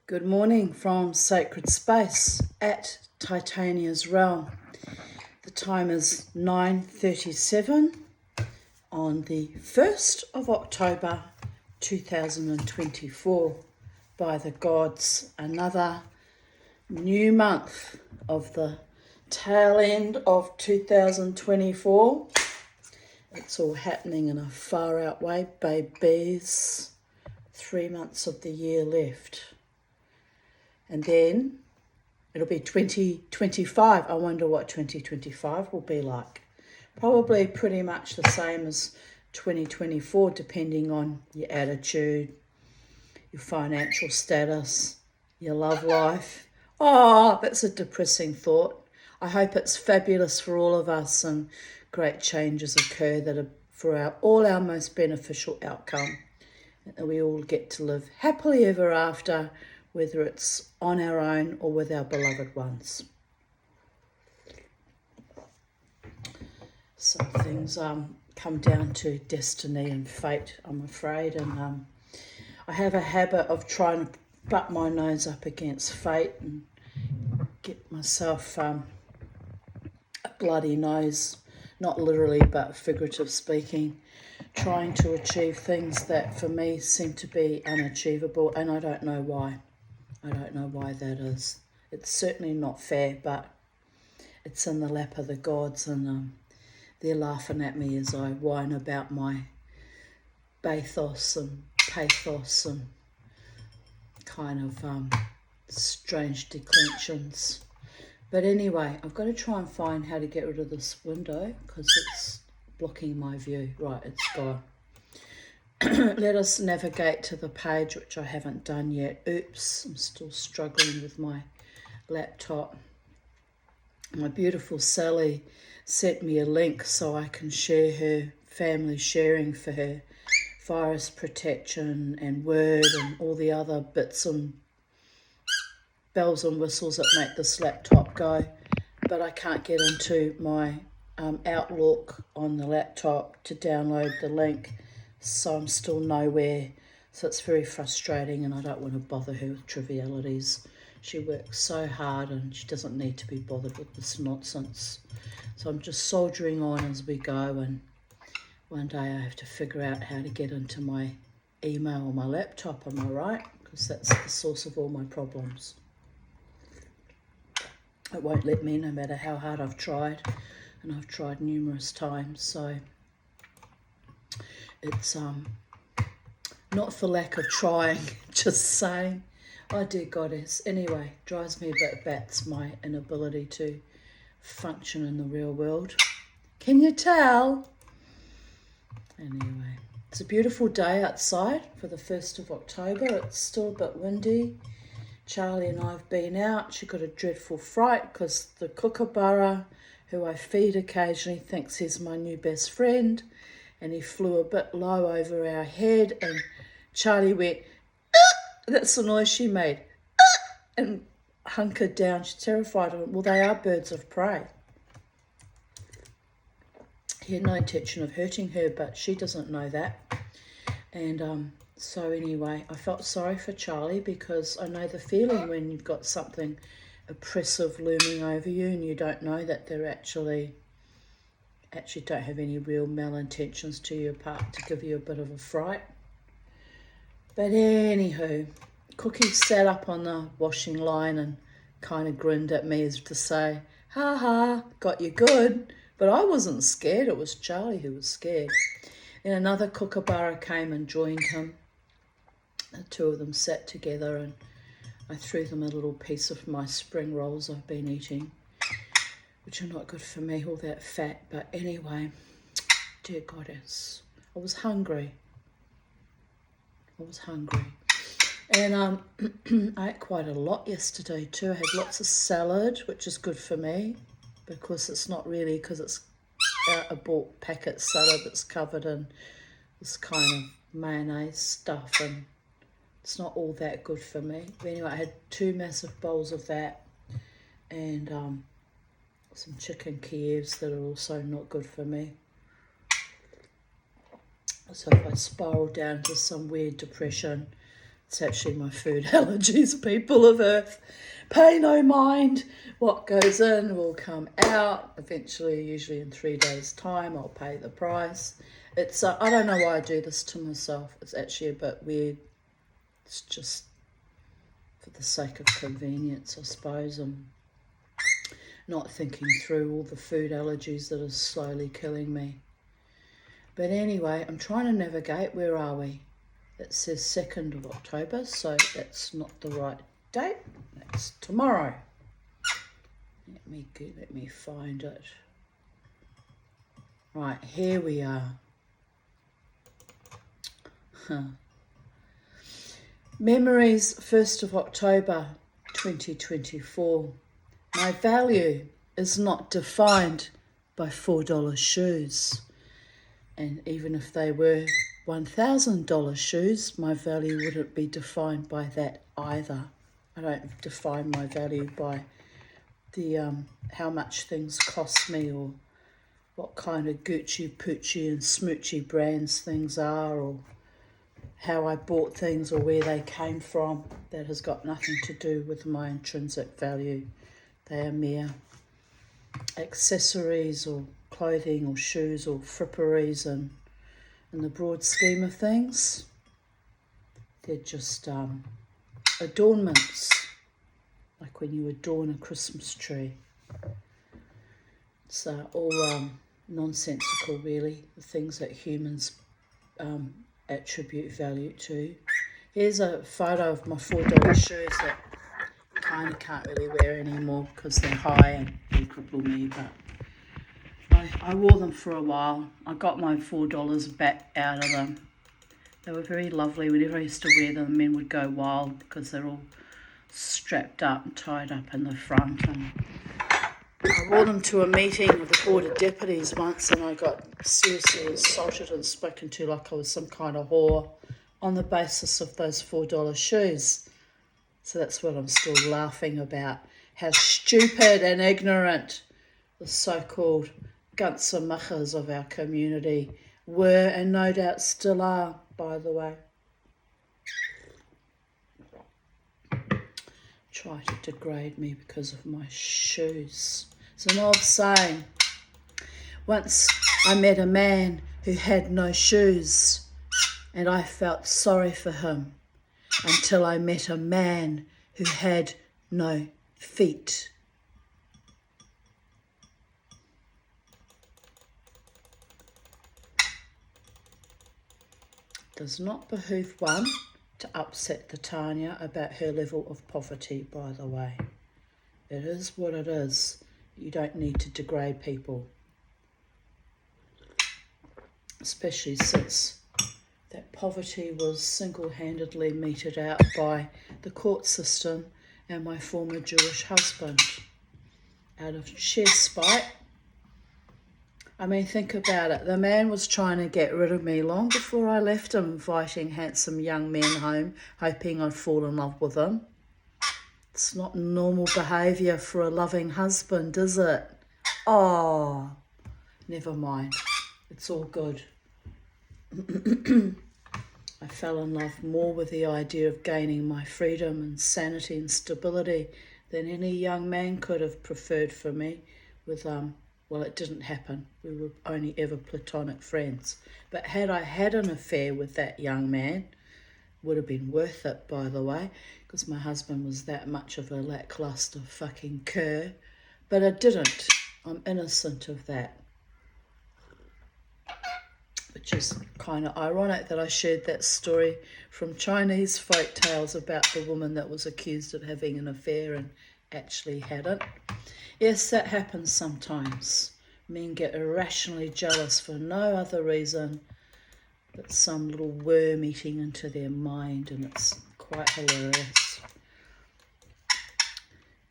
Good morning from Sacred Space at Titania's Realm. The time is 9:37 on the 1st of October 2024. By the gods, another new month of the tail end of 2024. It's all happening in a far out way, babies. 3 months of the year left. And then it'll be 2025. I wonder what 2025 will be like. Probably pretty much the same as 2024, depending on your attitude, your financial status, your love life. Oh, that's a depressing thought. I hope it's fabulous for all of us and great changes occur that are for all our most beneficial outcome. And we all get to live happily ever after, whether it's on our own or with our beloved ones. Some things come down to destiny and fate, I'm afraid, and I have a habit of trying to butt my nose up against fate and get myself a bloody nose, not literally but figurative speaking, trying to achieve things that for me seem to be unachievable, and I don't know why. I don't know why that is. It's certainly not fair, but it's in the lap of the gods, and they're laughing at me as I whine about my bathos and pathos and kind of strange declensions. But anyway, I've got to try and find how to get rid of this window because it's blocking my view. Right, it's gone. Let us navigate to the page, which I haven't done yet. Oops, I'm still struggling with my laptop. My beautiful Sally sent me a link so I can share her family sharing for her virus protection and Word and all the other bits and bells and whistles that make this laptop go. But I can't get into my Outlook on the laptop to download the link. So I'm still nowhere, so it's very frustrating, and I don't want to bother her with trivialities. She works so hard and she doesn't need to be bothered with this nonsense. So I'm just soldiering on as we go, and one day I have to figure out how to get into my email on my laptop, am I right? Because that's the source of all my problems. It won't let me no matter how hard I've tried, and I've tried numerous times, so it's not for lack of trying, just saying. Oh dear goddess. Anyway, drives me a bit bats, my inability to function in the real world. Can you tell? Anyway, it's a beautiful day outside for the 1st of October. It's still a bit windy. Charlie and I have been out. She got a dreadful fright because the kookaburra, who I feed occasionally, thinks he's my new best friend. And he flew a bit low over our head, and Charlie went, ah! That's the noise she made, ah! And hunkered down. She's terrified of him. Well, they are birds of prey. He had no intention of hurting her, but she doesn't know that. And so anyway, I felt sorry for Charlie because I know the feeling when you've got something oppressive looming over you and you don't know that they're actually don't have any real malintentions to you apart to give you a bit of a fright. But anywho, Cookie sat up on the washing line and kind of grinned at me as to say, ha ha, got you good. But I wasn't scared, it was Charlie who was scared. Then another kookaburra came and joined him. The two of them sat together and I threw them a little piece of my spring rolls I've been eating, which are not good for me, all that fat. But anyway, dear goddess, I was hungry. And I ate quite a lot yesterday too. I had lots of salad, which is good for me because it's not really, because it's a bought packet salad that's covered in this kind of mayonnaise stuff, and it's not all that good for me. But anyway, I had 2 massive bowls of that and some chicken Kievs that are also not good for me. So if I spiral down to some weird depression, It's actually my food allergies, people of Earth. Pay no mind. What goes in will come out. Eventually, usually in 3 days' time, I'll pay the price. It's I don't know why I do this to myself. It's actually a bit weird. It's just for the sake of convenience, I suppose. I'm not thinking through all the food allergies that are slowly killing me. But anyway, I'm trying to navigate. Where are we? It says 2nd of October, so that's not the right date. That's tomorrow. Let me find it. Right, here we are. Memories, 1st of October 2024. My value is not defined by $4 shoes. And even if they were $1,000 shoes, my value wouldn't be defined by that either. I don't define my value by the how much things cost me, or what kind of Gucci, Poochie and Smoochy brands things are, or how I bought things or where they came from. That has got nothing to do with my intrinsic value. They are mere accessories or clothing or shoes or fripperies, and in the broad scheme of things, they're just adornments, like when you adorn a Christmas tree. It's all nonsensical, really, the things that humans attribute value to. Here's a photo of my $4 shoes that kind of can't really wear anymore because they're high and they cripple me, but I wore them for a while. I got my $4 back out of them. They were very lovely. Whenever I used to wear them, men would go wild because they're all strapped up and tied up in the front. And I wore them to a meeting with the Board of Deputies once, and I got seriously assaulted and spoken to like I was some kind of whore on the basis of those $4 shoes. So that's what I'm still laughing about. How stupid and ignorant the so-called gunsamachas of our community were, and no doubt still are, by the way. Try to degrade me because of my shoes. It's an old saying. Once I met a man who had no shoes, and I felt sorry for him until I met a man who had no feet. Does not behoove one to upset the Tanya about her level of poverty, by the way. It is what it is. You don't need to degrade people, especially since that poverty was single-handedly meted out by the court system and my former Jewish husband out of sheer spite. I mean, think about it. The man was trying to get rid of me long before I left him, inviting handsome young men home, hoping I'd fall in love with them. It's not normal behaviour for a loving husband, is it? Oh, never mind. It's all good. I fell in love more with the idea of gaining my freedom and sanity and stability than any young man could have preferred for me with well, it didn't happen. We were only ever platonic friends. But had I had an affair with that young man, would have been worth it, by the way, because my husband was that much of a lackluster fucking cur. But I didn't. I'm innocent of that. Which is kind of ironic that I shared that story from Chinese folk tales about the woman that was accused of having an affair and actually hadn't. Yes, that happens sometimes. Men get irrationally jealous for no other reason but some little worm eating into their mind, and it's quite hilarious.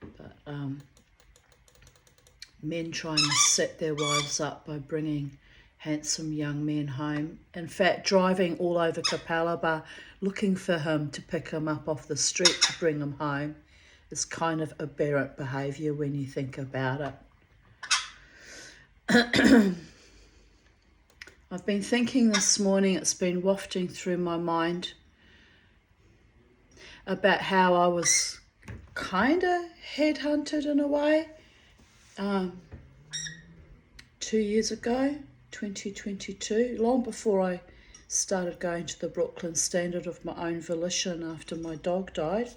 But men trying to set their wives up by bringing handsome young men home. In fact, driving all over Capalaba looking for him to pick him up off the street to bring him home is kind of aberrant behaviour when you think about it. I've been thinking this morning, it's been wafting through my mind, about how I was kind of headhunted in a way 2 years ago, 2022, long before I started going to the Brooklyn Standard of my own volition after my dog died.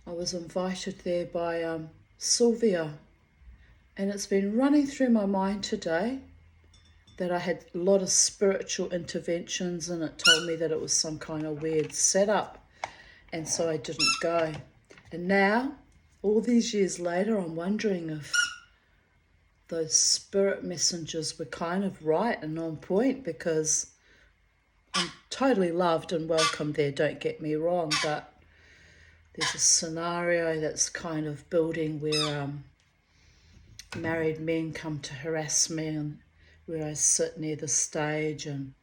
I was invited there by Sylvia, and it's been running through my mind today that I had a lot of spiritual interventions, and it told me that it was some kind of weird setup, and so I didn't go. And now, all these years later, I'm wondering if those spirit messengers were kind of right and on point, because I'm totally loved and welcome there, don't get me wrong, but there's a scenario that's kind of building where married men come to harass me, and where I sit near the stage and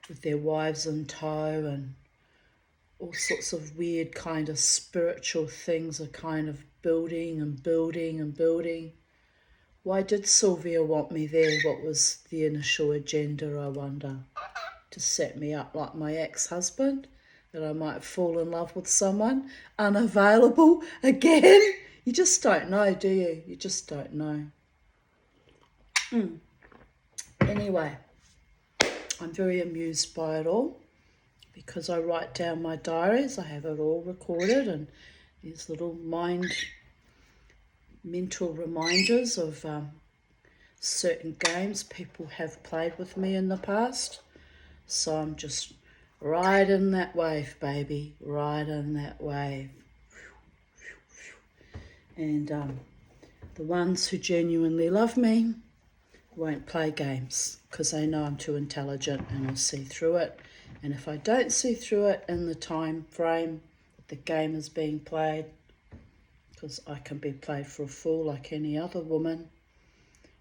with their wives in tow, and all sorts of weird kind of spiritual things are kind of building and building and building. Why did Sylvia want me there? What was the initial agenda, I wonder? To set me up like my ex-husband, that I might fall in love with someone unavailable again? You just don't know, do you? You just don't know. Anyway, I'm very amused by it all, because I write down my diaries. I have it all recorded, and these little mental reminders of certain games people have played with me in the past. So I'm just riding that wave, baby, riding that wave. And the ones who genuinely love me won't play games, because they know I'm too intelligent and I'll see through it. And if I don't see through it in the time frame that the game is being played, because I can be played for a fool like any other woman,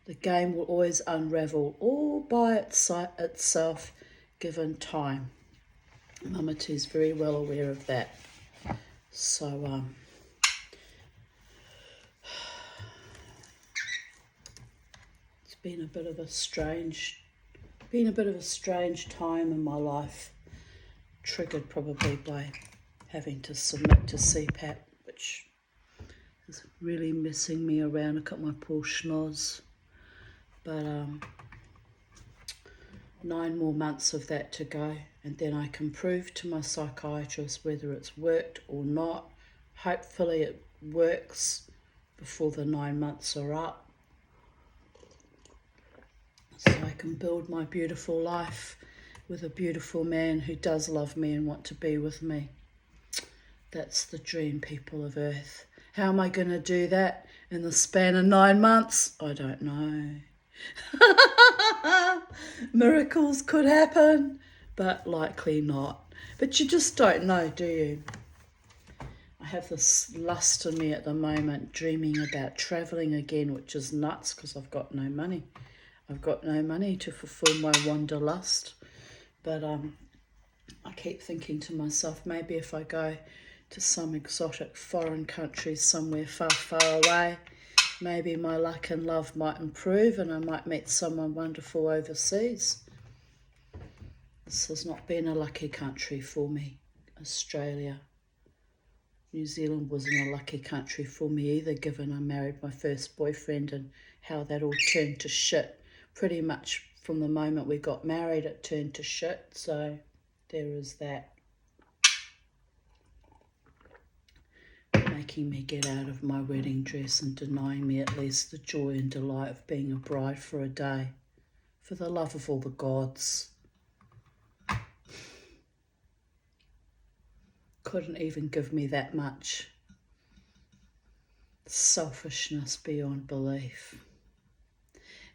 the game will always unravel all by itself, given time. Mama T's very well aware of that. So it's been a bit of a strange time in my life, triggered probably by having to submit to CPAP, which is really messing me around. Look at my poor schnoz. But 9 more months of that to go, and then I can prove to my psychiatrist whether it's worked or not. Hopefully it works before the 9 months are up, so I can build my beautiful life with a beautiful man who does love me and want to be with me. That's the dream, people of Earth. How am I going to do that in the span of 9 months? I don't know. Miracles could happen, but likely not. But you just don't know, do you? I have this lust in me at the moment, dreaming about travelling again, which is nuts, because I've got no money. I've got no money to fulfill my wanderlust. But I keep thinking to myself, maybe if I go to some exotic foreign country somewhere far, far away, maybe my luck and love might improve, and I might meet someone wonderful overseas. This has not been a lucky country for me, Australia. New Zealand wasn't a lucky country for me either, given I married my first boyfriend and how that all turned to shit. Pretty much from the moment we got married, it turned to shit, so there is that. Making me get out of my wedding dress and denying me at least the joy and delight of being a bride for a day, for the love of all the gods. Couldn't even give me that much. Selfishness beyond belief.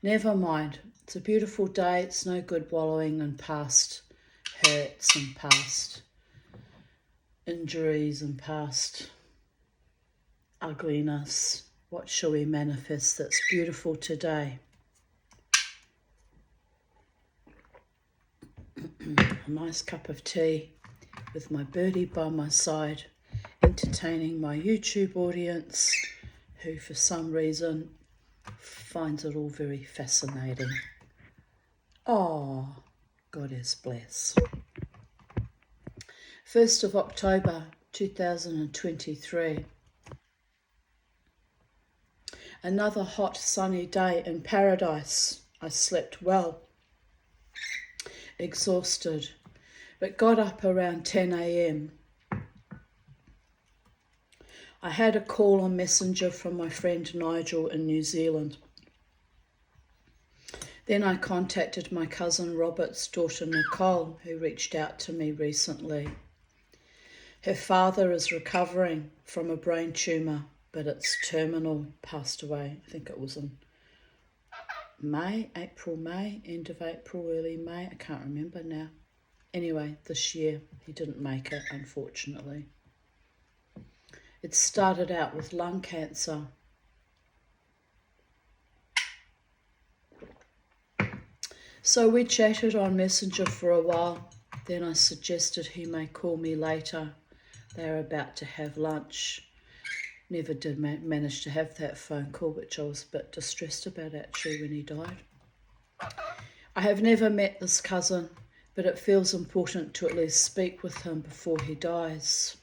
Never mind, it's a beautiful day. It's no good wallowing in past hurts and past injuries and past ugliness. What shall we manifest that's beautiful today? A nice cup of tea with my birdie by my side, entertaining my YouTube audience, who for some reason finds it all very fascinating. Oh, Goddess bless. 1st of October 2023. Another hot sunny day in paradise. I slept well, exhausted, but got up around 10 a.m. I had a call on Messenger from my friend Nigel in New Zealand. Then I contacted my cousin Robert's daughter Nicole, who reached out to me recently. Her father is recovering from a brain tumour, but it's terminal, passed away. I think it was in May, end of April, early May. I can't remember now. Anyway, this year he didn't make it, unfortunately. It started out with lung cancer. So we chatted on Messenger for a while. Then I suggested he may call me later. They were about to have lunch. Never did manage to have that phone call, which I was a bit distressed about actually when he died. I have never met this cousin, but it feels important to at least speak with him before he dies.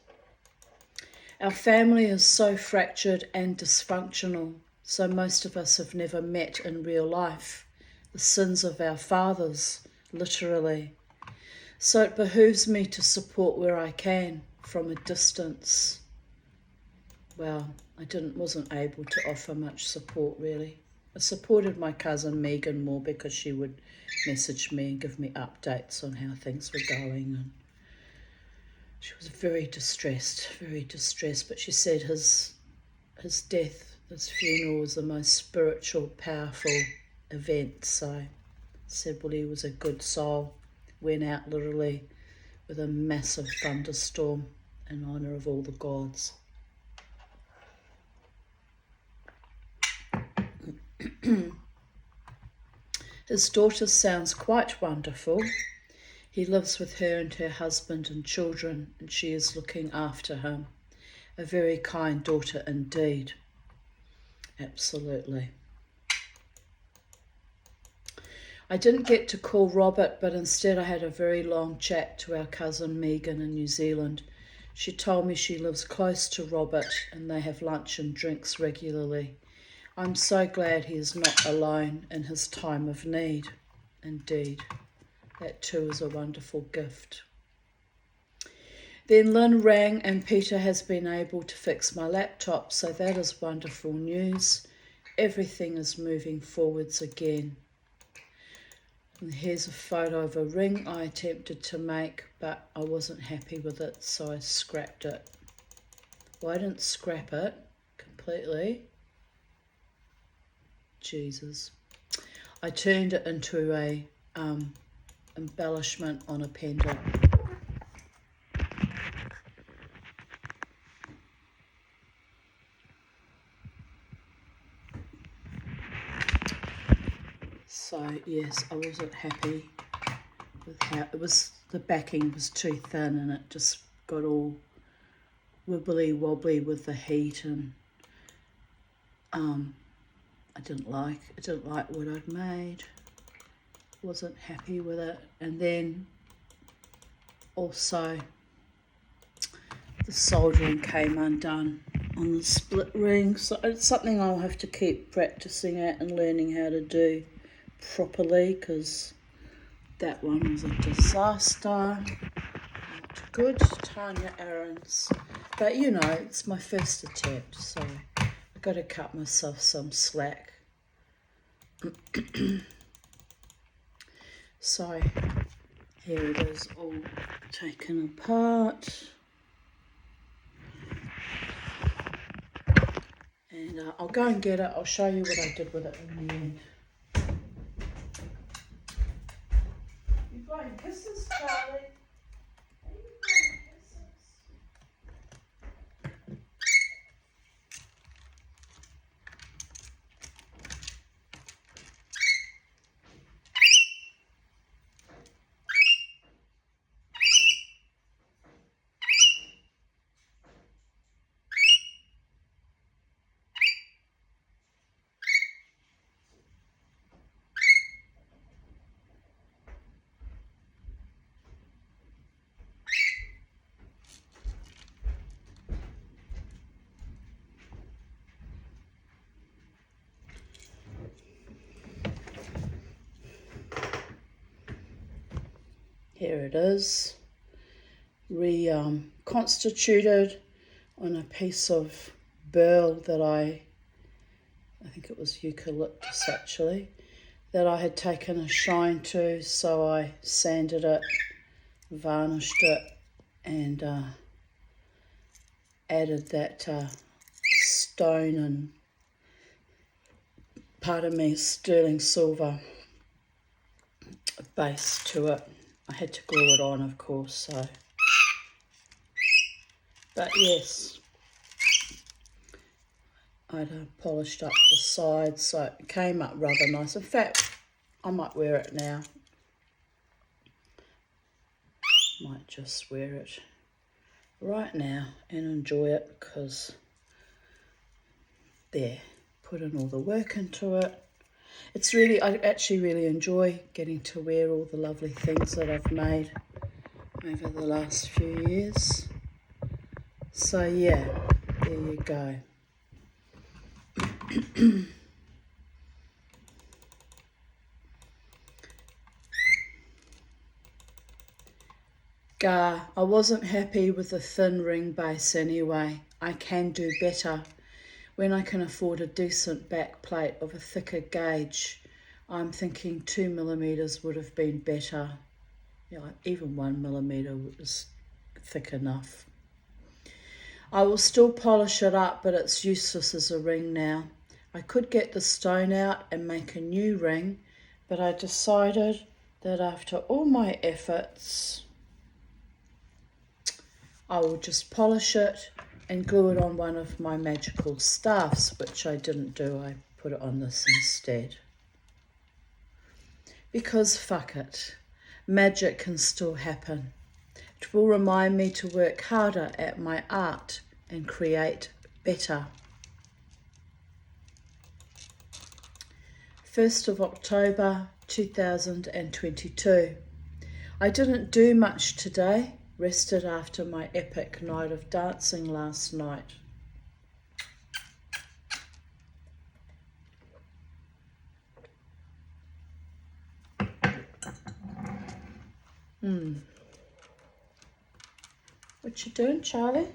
Our family is so fractured and dysfunctional, so most of us have never met in real life. The sins of our fathers, literally. So it behooves me to support where I can from a distance. Well, I wasn't able to offer much support really. I supported my cousin Megan more because she would message me and give me updates on how things were going, and she was very distressed, but she said his death, his funeral was the most spiritual, powerful event. So I said, well, he was a good soul, went out literally with a massive thunderstorm in honour of all the gods. His daughter sounds quite wonderful. He lives with her and her husband and children, and she is looking after him. A very kind daughter indeed. Absolutely. I didn't get to call Robert, but instead I had a very long chat to our cousin Megan in New Zealand. She told me she lives close to Robert and they have lunch and drinks regularly. I'm so glad he is not alone in his time of need. Indeed. That too is a wonderful gift. Then Lynn rang and Peter has been able to fix my laptop, so that is wonderful news. Everything is moving forwards again. And here's a photo of a ring I attempted to make, but I wasn't happy with it, so I scrapped it. Well, I didn't scrap it completely. Jesus. I turned it into a embellishment on a pendant. So yes, I wasn't happy with how it was. The backing was too thin and it just got all wibbly wobbly with the heat, and I didn't like what I'd made. Wasn't happy with it. And then also the soldering came undone on the split ring, so it's something I'll have to keep practicing at and learning how to do properly, because that one was a disaster. Not good, Tanya Aarons. But you know, it's my first attempt, so I've got to cut myself some slack. So here it is, all taken apart. And I'll go and get it. I'll show you what I did with it in the end. You blowing kisses, Charlie? Are you blowing kisses? Here it is, reconstituted on a piece of burl that I think it was eucalyptus actually, that I had taken a shine to, so I sanded it, varnished it, and added that stone and, pardon me, sterling silver base to it. I had to glue it on, of course, so. But yes, I'd polished up the sides, so it came up rather nice. In fact, I might wear it now. Might just wear it right now and enjoy it, because there, put in all the work into it. It's really, I actually really enjoy getting to wear all the lovely things that I've made over the last few years. So yeah, there you go. I wasn't happy with the thin ring base anyway. I can do better. When I can afford a decent back plate of a thicker gauge, I'm thinking 2mm would have been better. Yeah, even 1mm was thick enough. I will still polish it up, but it's useless as a ring now. I could get the stone out and make a new ring, but I decided that after all my efforts, I will just polish it and glue it on one of my magical staffs, which I didn't do. I put it on this instead. Because fuck it, magic can still happen. It will remind me to work harder at my art and create better. 1st of October 2022. I didn't do much today. Rested after my epic night of dancing last night. What you doing, Charlie?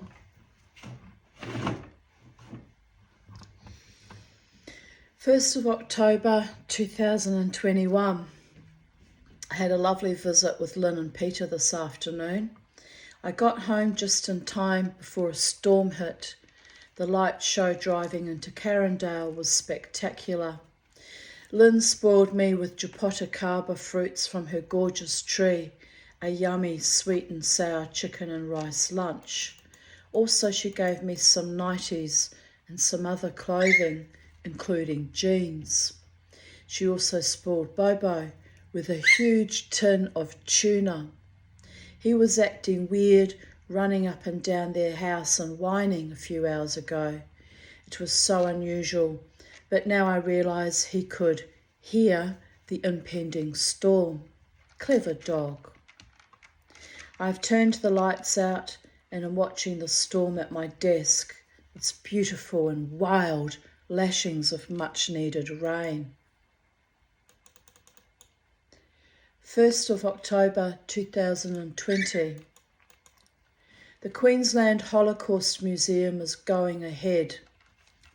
First of October 2021. I had a lovely visit with Lynn and Peter this afternoon. I got home just in time before a storm hit. The light show driving into Carindale was spectacular. Lynn spoiled me with Japotacaba fruits from her gorgeous tree, a yummy sweet and sour chicken and rice lunch. Also, she gave me some nighties and some other clothing, including jeans. She also spoiled Bobo with a huge tin of tuna. He was acting weird, running up and down their house and whining a few hours ago. It was so unusual, but now I realise he could hear the impending storm. Clever dog. I've turned the lights out and am watching the storm at my desk. It's beautiful and wild, lashings of much needed rain. 1st of October 2020. The Queensland Holocaust Museum is going ahead.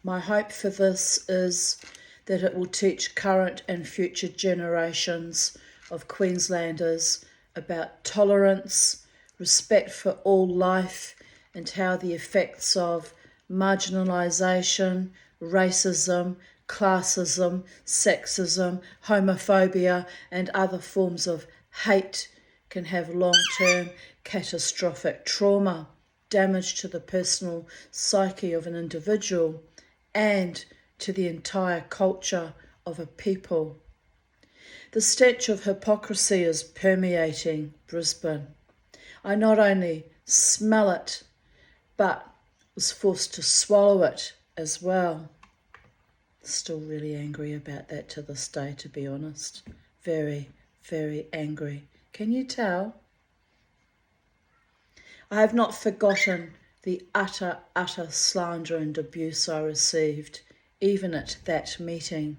My hope for this is that it will teach current and future generations of Queenslanders about tolerance, respect for all life, and how the effects of marginalisation, racism, classism, sexism, homophobia, and other forms of hate can have long-term catastrophic trauma, damage to the personal psyche of an individual and to the entire culture of a people. The stench of hypocrisy is permeating Brisbane. I not only smell it, but was forced to swallow it as well. Still really angry about that to this day, to be honest. Very, very angry. Can you tell? I have not forgotten the utter slander and abuse I received, even at that meeting.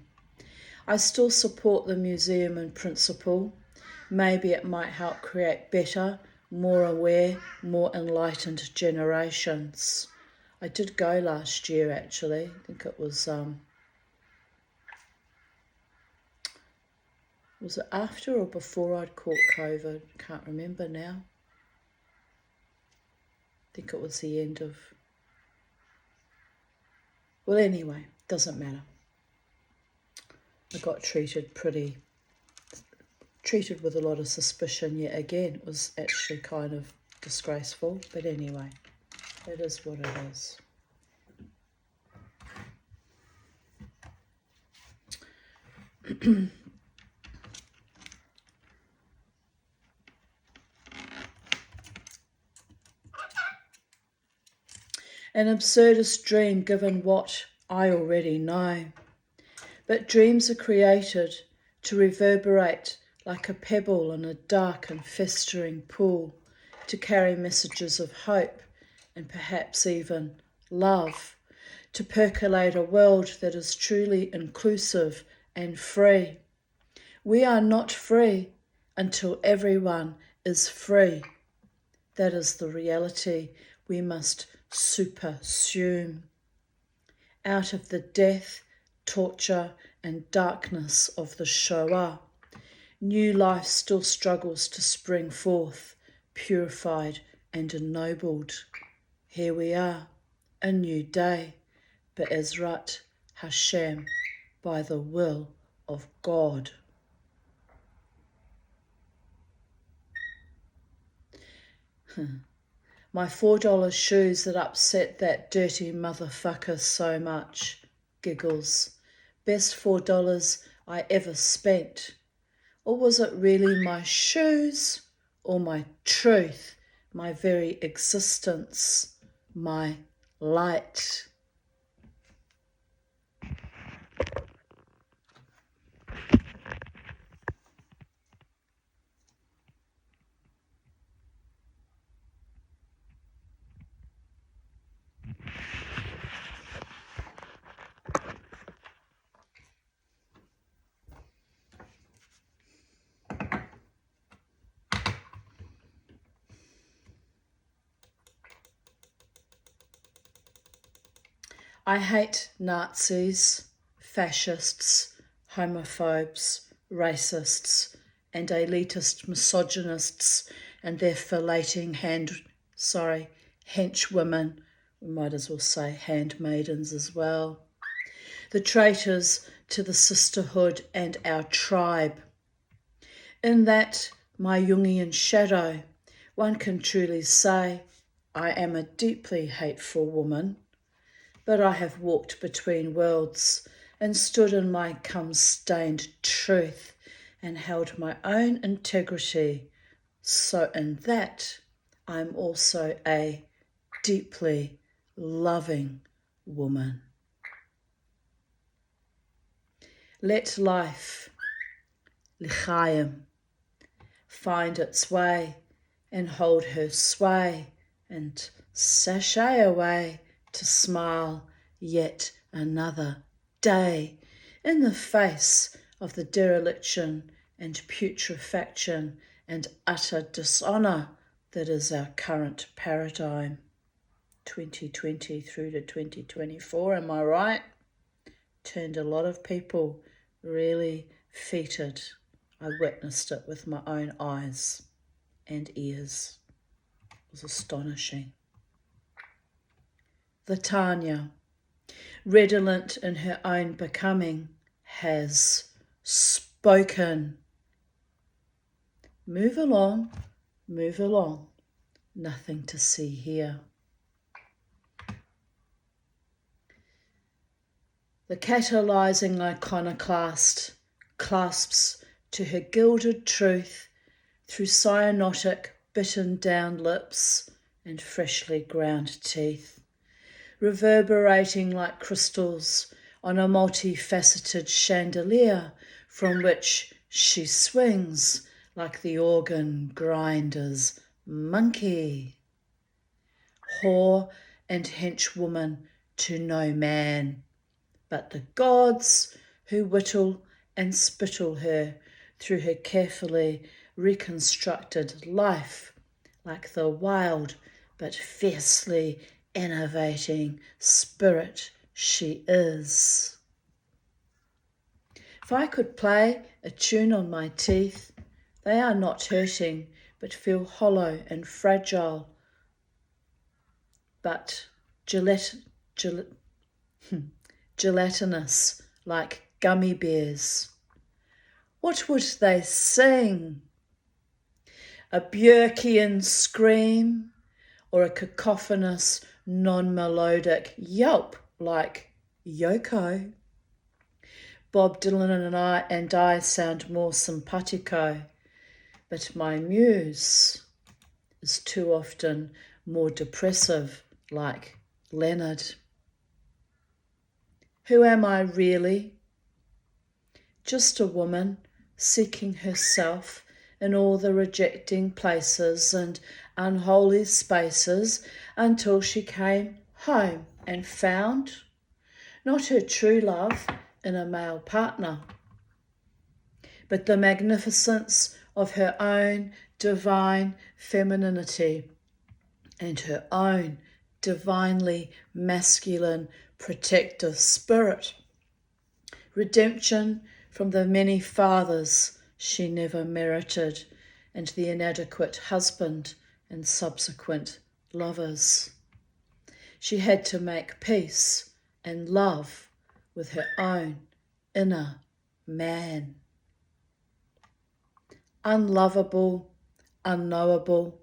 I still support the museum in principle. Maybe it might help create better, more aware, more enlightened generations. I did go last year actually. I think it was it after or before I'd caught COVID? Can't remember now. I think it was the end of... Well, anyway, doesn't matter. I got treated with a lot of suspicion yet again. It was actually kind of disgraceful, but anyway, it is what it is. An absurdist dream given what I already know. But dreams are created to reverberate like a pebble in a dark and festering pool, to carry messages of hope and perhaps even love, to percolate a world that is truly inclusive and free. We are not free until everyone is free. That is the reality we must supersum. Out of the death, torture and darkness of the Shoah, new life still struggles to spring forth, purified and ennobled. Here we are, a new day, Be'ezrat Hashem, by the will of God. My $4 shoes that upset that dirty motherfucker so much. Giggles. Best $4 I ever spent. Or was it really my shoes or my truth, my very existence, my light? I hate Nazis, fascists, homophobes, racists, and elitist misogynists and their filleting henchwomen, we might as well say handmaidens as well. The traitors to the sisterhood and our tribe. In that, my Jungian shadow, one can truly say, I am a deeply hateful woman, but I have walked between worlds and stood in my cum-stained truth and held my own integrity. So in that, I'm also a deeply loving woman. Let life, l'chaim, find its way and hold her sway and sashay away to smile yet another day in the face of the dereliction and putrefaction and utter dishonour that is our current paradigm. 2020 through to 2024, am I right? Turned a lot of people really fetid. I witnessed it with my own eyes and ears. It was astonishing. The Tanya, redolent in her own becoming, has spoken. Move along, nothing to see here. The catalyzing iconoclast clasps to her gilded truth through cyanotic, bitten down lips and freshly ground teeth, reverberating like crystals on a multifaceted chandelier from which she swings like the organ grinder's monkey. Whore and henchwoman to no man, but the gods who whittle and spittle her through her carefully reconstructed life like the wild but fiercely innovating spirit she is. If I could play a tune on my teeth, they are not hurting but feel hollow and fragile, but gelatinous like gummy bears. What would they sing? A Björkian scream or a cacophonous, non-melodic yelp like Yoko? Bob Dylan and I sound more simpatico, but my muse is too often more depressive like Leonard. Who am I really? Just a woman seeking herself in all the rejecting places and unholy spaces until she came home and found not her true love in a male partner, but the magnificence of her own divine femininity and her own divinely masculine protective spirit. Redemption from the many fathers she never merited and the inadequate husband and subsequent lovers. She had to make peace and love with her own inner man. Unlovable, unknowable,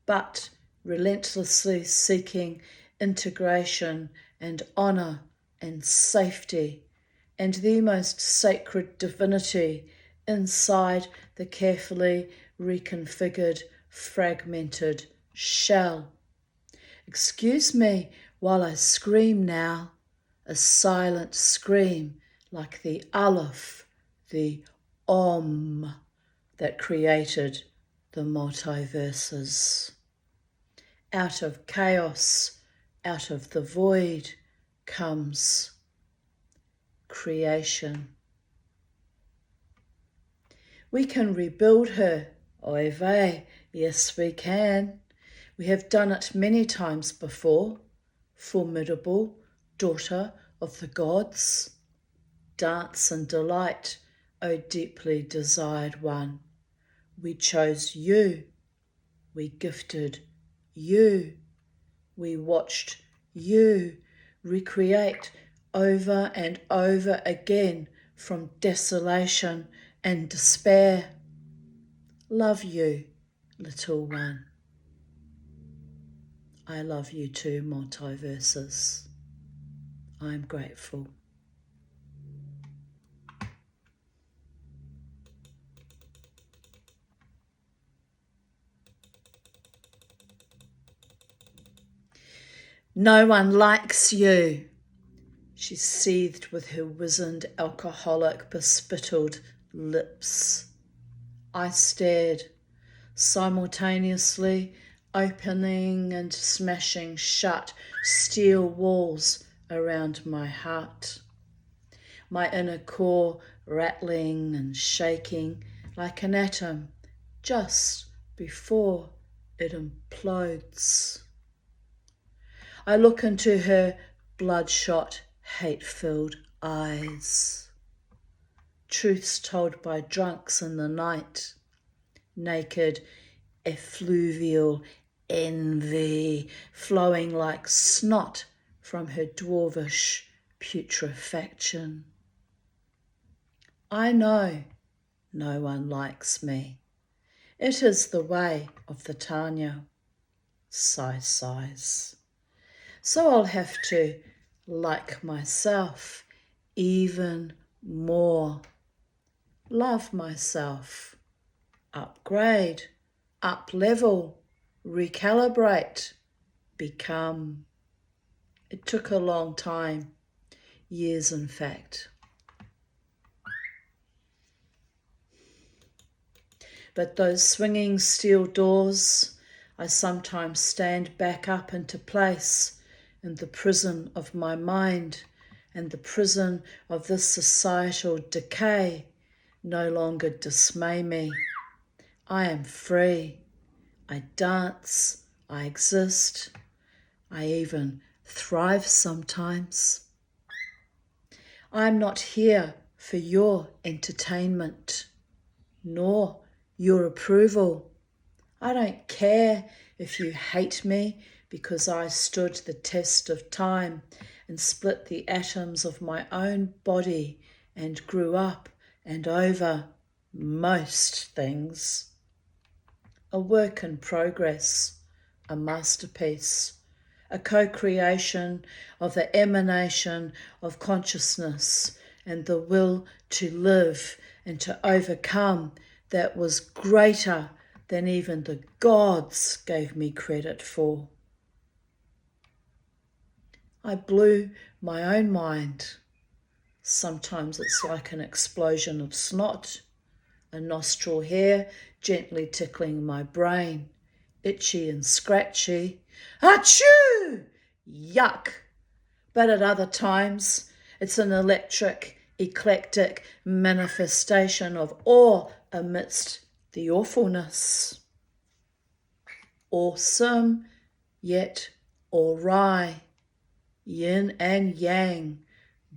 but relentlessly seeking integration and honour and safety and the most sacred divinity inside the carefully reconfigured, fragmented shell. Excuse me while I scream now, a silent scream like the Aleph, the Om that created the multiverses. Out of chaos, out of the void comes creation. We can rebuild her, oy vey, yes we can. We have done it many times before. Formidable daughter of the gods, dance and delight, O deeply desired one. We chose you, we gifted you, we watched you recreate over and over again from desolation and despair. Love you, little one. I love you too, multiverses. I'm grateful. No one likes you. She seethed with her wizened, alcoholic, bespittled lips. I stared, simultaneously opening and smashing shut steel walls around my heart. My inner core rattling and shaking like an atom just before it implodes. I look into her bloodshot, hate-filled eyes. Truths told by drunks in the night. Naked, effluvial envy flowing like snot from her dwarvish putrefaction. I know no one likes me. It is the way of the Tanya. Sigh, sighs. So I'll have to like myself even more. Love myself. Upgrade. Up-level. Recalibrate. Become. It took a long time. Years, in fact. But those swinging steel doors, I sometimes stand back up into place in the prison of my mind and the prison of this societal decay no longer dismay me. I am free. I dance. I exist. I even thrive sometimes. I'm not here for your entertainment, nor your approval. I don't care if you hate me because I stood the test of time and split the atoms of my own body and grew up and over most things. A work in progress, a masterpiece, a co-creation of the emanation of consciousness and the will to live and to overcome that was greater than even the gods gave me credit for. I blew my own mind. Sometimes it's like an explosion of snot, a nostril hair gently tickling my brain, itchy and scratchy. Achoo! Yuck! But at other times, it's an electric, eclectic manifestation of awe amidst the awfulness. Awesome, yet awry. Yin and yang.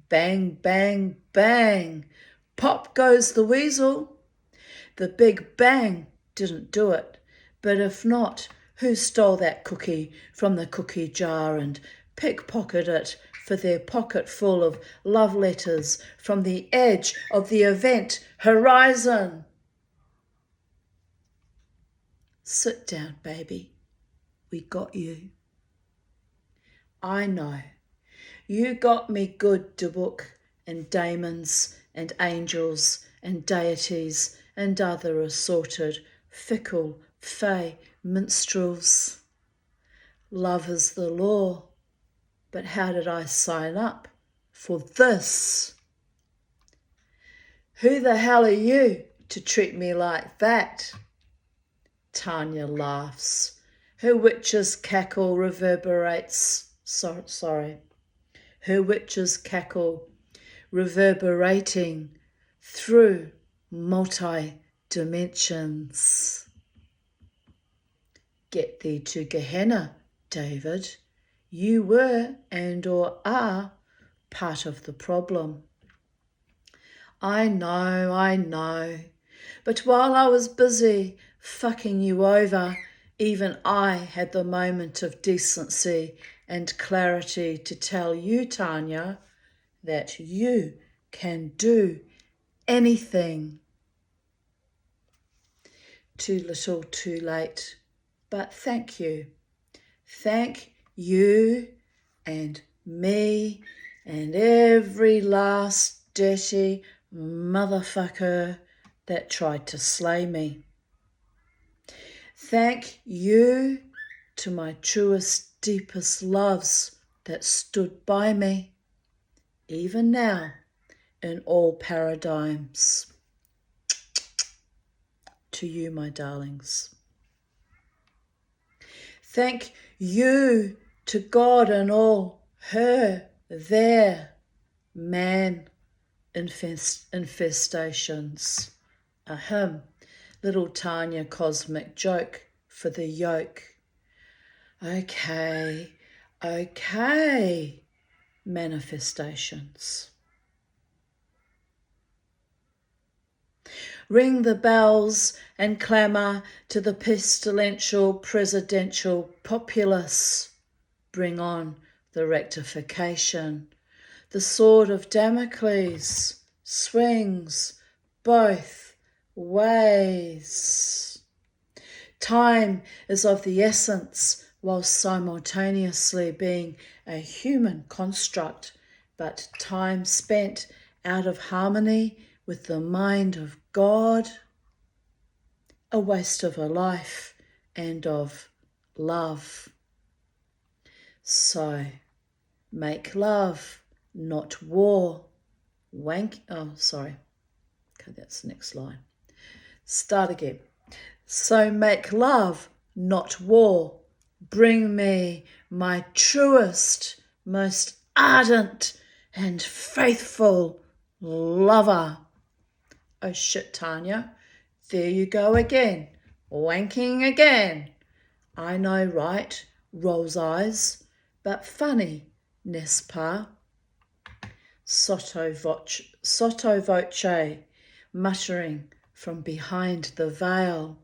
Bang, bang, bang. Pop goes the weasel. The Big Bang didn't do it, but if not, who stole that cookie from the cookie jar and pickpocketed it for their pocket full of love letters from the edge of the event horizon? Sit down, baby. We got you. I know. You got me good Dubuk and daemons and angels and deities and other assorted, fickle, fey minstrels. Love is the law, but how did I sign up for this? Who the hell are you to treat me like that? Tanya laughs. Her witch's cackle reverberates. Her witch's cackle reverberating through multi-dimensions. Get thee to Gehenna, David. You were and or are part of the problem. I know. But while I was busy fucking you over, even I had the moment of decency and clarity to tell you, Tanya, that you can do anything. Too little, too late. But thank you. Thank you and me and every last dirty motherfucker that tried to slay me. Thank you to my truest, deepest loves that stood by me, even now in all paradigms. To you, my darlings. Thank you to God and all her, their man infestations. A hymn, little Tanya cosmic joke for the yoke. Okay, manifestations. Ring the bells and clamour to the pestilential presidential populace. Bring on the rectification. The sword of Damocles swings both ways. Time is of the essence while simultaneously being a human construct, but time spent out of harmony with the mind of God, a waste of a life and of love. So, make love, not war. Okay, that's the next line. Start again. So make love, not war. Bring me my truest, most ardent and faithful lover. Oh shit, Tanya, there you go again. Wanking again. I know, right? Rolls eyes. But funny, n'est-ce pas? Sotto voce, muttering from behind the veil.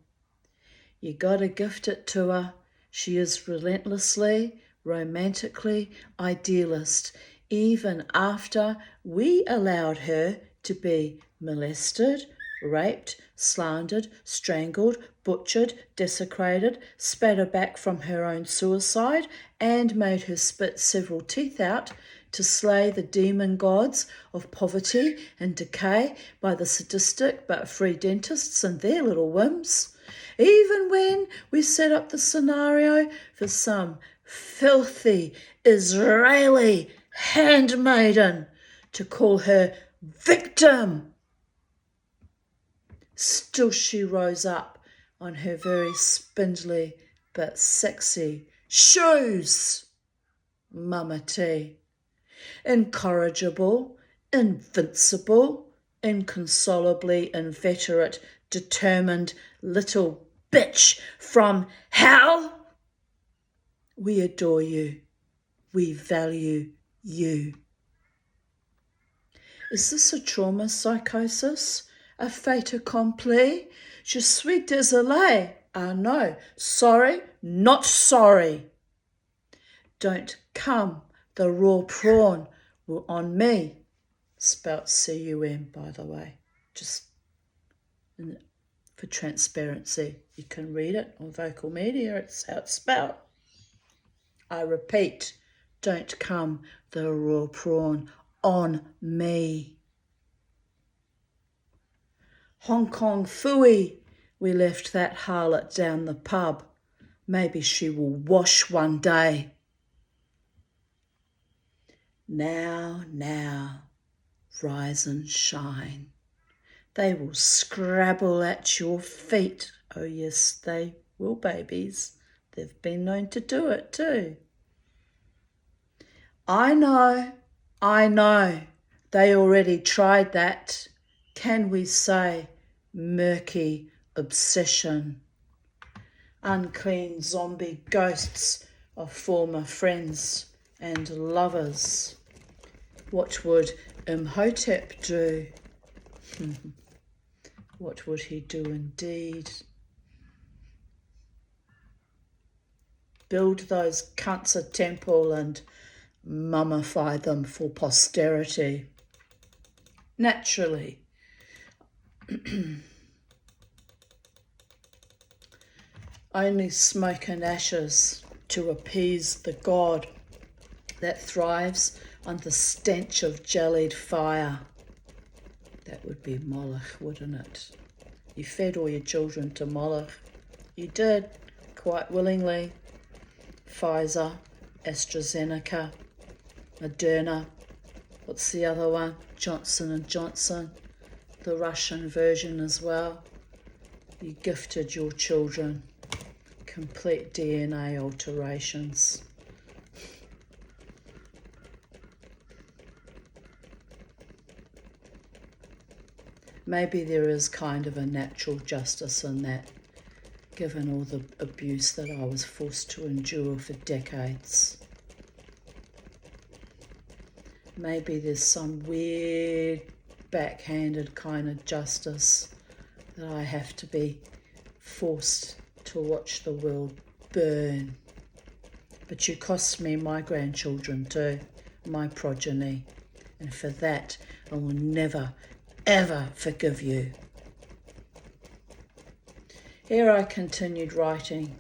You gotta gift it to her. She is relentlessly, romantically idealist, even after we allowed her to be molested, raped, slandered, strangled, butchered, desecrated, spat her back from her own suicide, and made her spit several teeth out to slay the demon gods of poverty and decay by the sadistic but free dentists and their little whims. Even when we set up the scenario for some filthy Israeli handmaiden to call her victim, still she rose up on her very spindly but sexy shoes. Mama T. Incorrigible, invincible, inconsolably inveterate, determined little bitch from hell. We adore you. We value you. Is this a trauma psychosis? A fait accompli? Je suis désolée. Ah no, sorry, not sorry. Don't come the raw prawn on me. Spelt C-U-M, by the way. Just for transparency. You can read it on Vocal Media. It's how it's spelled. I repeat, don't come the raw prawn on me. Hong Kong Phooey, we left that harlot down the pub. Maybe she will wash one day. Now, rise and shine. They will scrabble at your feet. Oh yes, they will, babies. They've been known to do it too. I know. They already tried that. Can we say murky obsession? Unclean zombie ghosts of former friends and lovers. What would Imhotep do? What would he do indeed? Build those cunts a temple and mummify them for posterity. Naturally. Only smoke and ashes to appease the god that thrives on the stench of jellied fire. That would be Moloch, wouldn't it? You fed all your children to Moloch. You did, quite willingly. Pfizer, AstraZeneca, Moderna, what's the other one? Johnson & Johnson, the Russian version as well. You gifted your children complete DNA alterations. Maybe there is kind of a natural justice in that, given all the abuse that I was forced to endure for decades. Maybe there's some weird, backhanded kind of justice that I have to be forced to watch the world burn. But you cost me my grandchildren too, my progeny, and for that I will never, ever forgive you. Here I continued writing.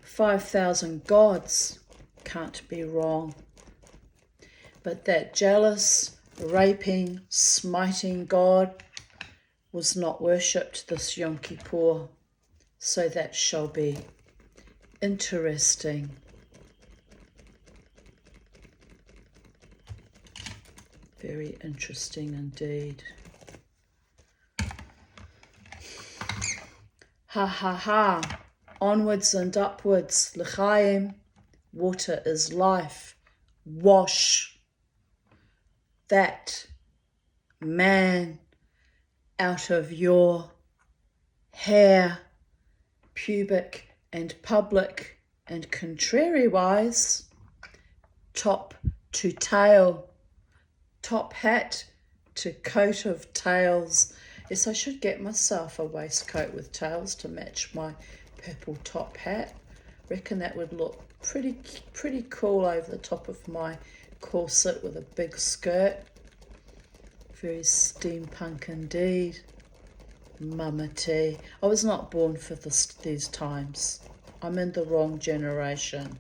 5,000 gods can't be wrong. But that jealous, raping, smiting God was not worshipped this Yom Kippur. So that shall be interesting. Very interesting indeed. Ha ha ha, onwards and upwards, l'chaim, water is life, wash that man out of your hair, pubic and public and contrary-wise, top to tail, top hat to coat of tails. Yes, I should get myself a waistcoat with tails to match my purple top hat. Reckon that would look pretty cool over the top of my corset with a big skirt. Very steampunk indeed. Mama tea. I was not born for these times. I'm in the wrong generation.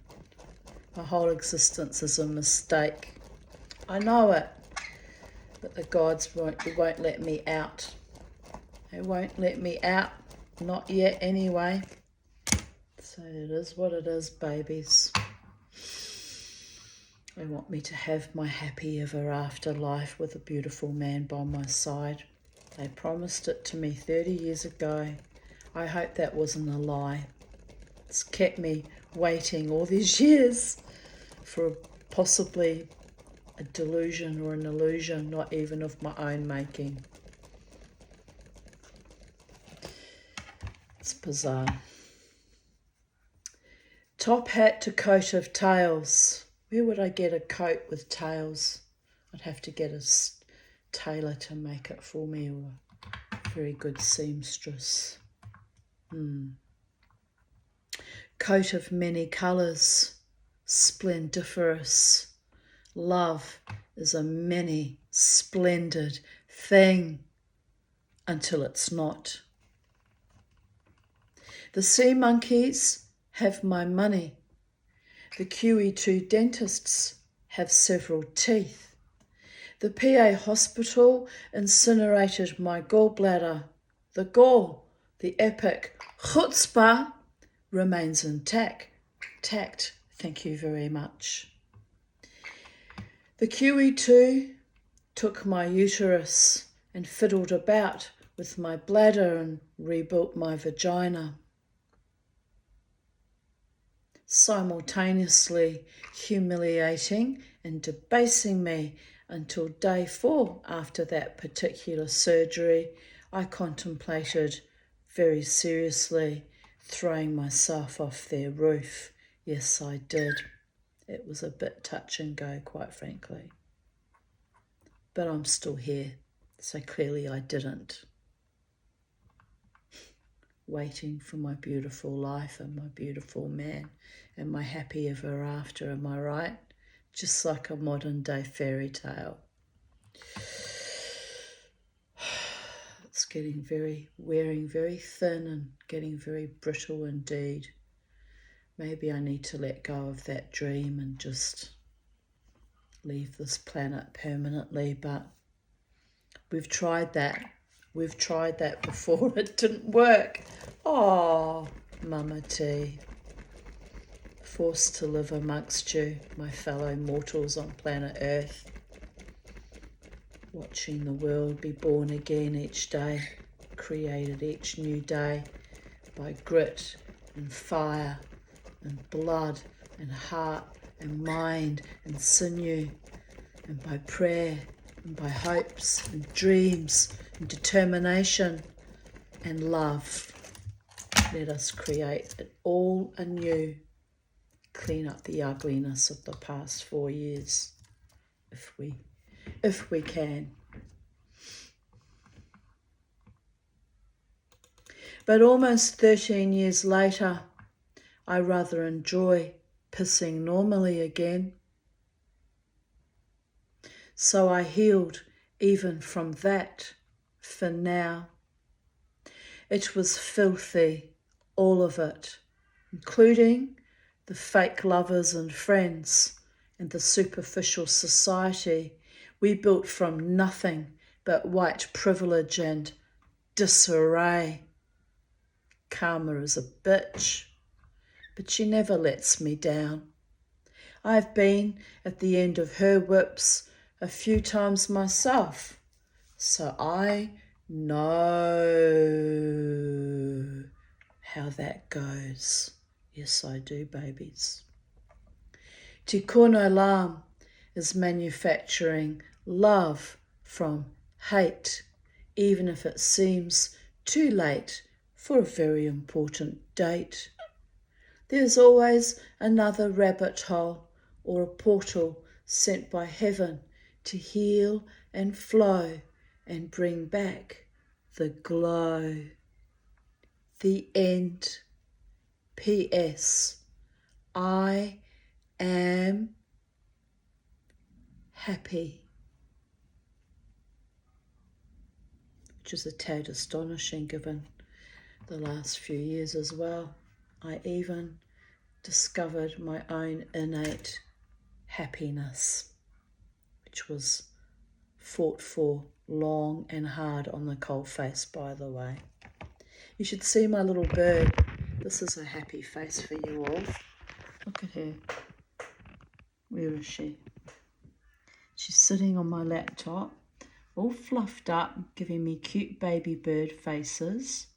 My whole existence is a mistake. I know it, but the gods won't let me out. They won't let me out, not yet anyway. So it is what it is, babies. They want me to have my happy ever after life with a beautiful man by my side. They promised it to me 30 years ago. I hope that wasn't a lie. It's kept me waiting all these years for possibly a delusion or an illusion, not even of my own making. It's bizarre. Top hat to coat of tails. Where would I get a coat with tails? I'd have to get a tailor to make it for me, or a very good seamstress. Coat of many colours, splendiferous. Love is a many splendid thing until it's not. The sea monkeys have my money. The QE2 dentists have several teeth. The PA hospital incinerated my gallbladder. The gall, the epic chutzpah, remains intact. Thank you very much. The QE2 took my uterus and fiddled about with my bladder and rebuilt my vagina, simultaneously humiliating and debasing me until day 4 after that particular surgery. I contemplated very seriously throwing myself off their roof. Yes, I did. It was a bit touch and go, quite frankly. But I'm still here, so clearly I didn't. Waiting for my beautiful life and my beautiful man and my happy ever after, am I right? Just like a modern day fairy tale. It's wearing very thin and getting very brittle indeed. Maybe I need to let go of that dream and just leave this planet permanently, but we've tried that. We've tried that before. It didn't work. Oh, Mama T. Forced to live amongst you, my fellow mortals on planet Earth. Watching the world be born again each day, created each new day by grit and fire and blood and heart and mind and sinew, and by prayer and by hopes and dreams and determination and love. Let us create it all anew. Clean up the ugliness of the past 4 years, if we can. But almost 13 years later, I rather enjoy pissing normally again. So I healed even from that for now. It was filthy, all of it, including the fake lovers and friends and the superficial society we built from nothing but white privilege and disarray. Karma is a bitch, but she never lets me down. I've been at the end of her whips a few times myself, so I know how that goes. Yes, I do, babies. Tikkun Olam is manufacturing love from hate, even if it seems too late for a very important date. There's always another rabbit hole or a portal sent by heaven to heal and flow and bring back the glow. The end. P.S. I am happy. Which is a tad astonishing given the last few years as well. I even discovered my own innate happiness, which was fought for long and hard on the coalface, by the way. You should see my little bird. This is a happy face for you all. Look at her. Where is she? She's sitting on my laptop, all fluffed up, giving me cute baby bird faces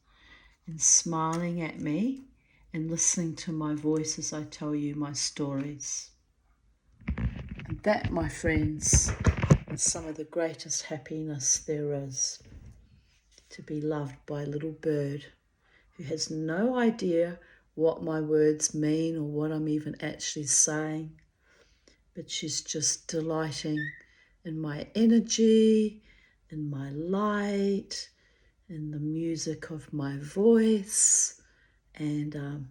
and smiling at me and listening to my voice as I tell you my stories. And that, my friends, is some of the greatest happiness there is. To be loved by a little bird who has no idea what my words mean or what I'm even actually saying, but she's just delighting in my energy, in my light, in the music of my voice, and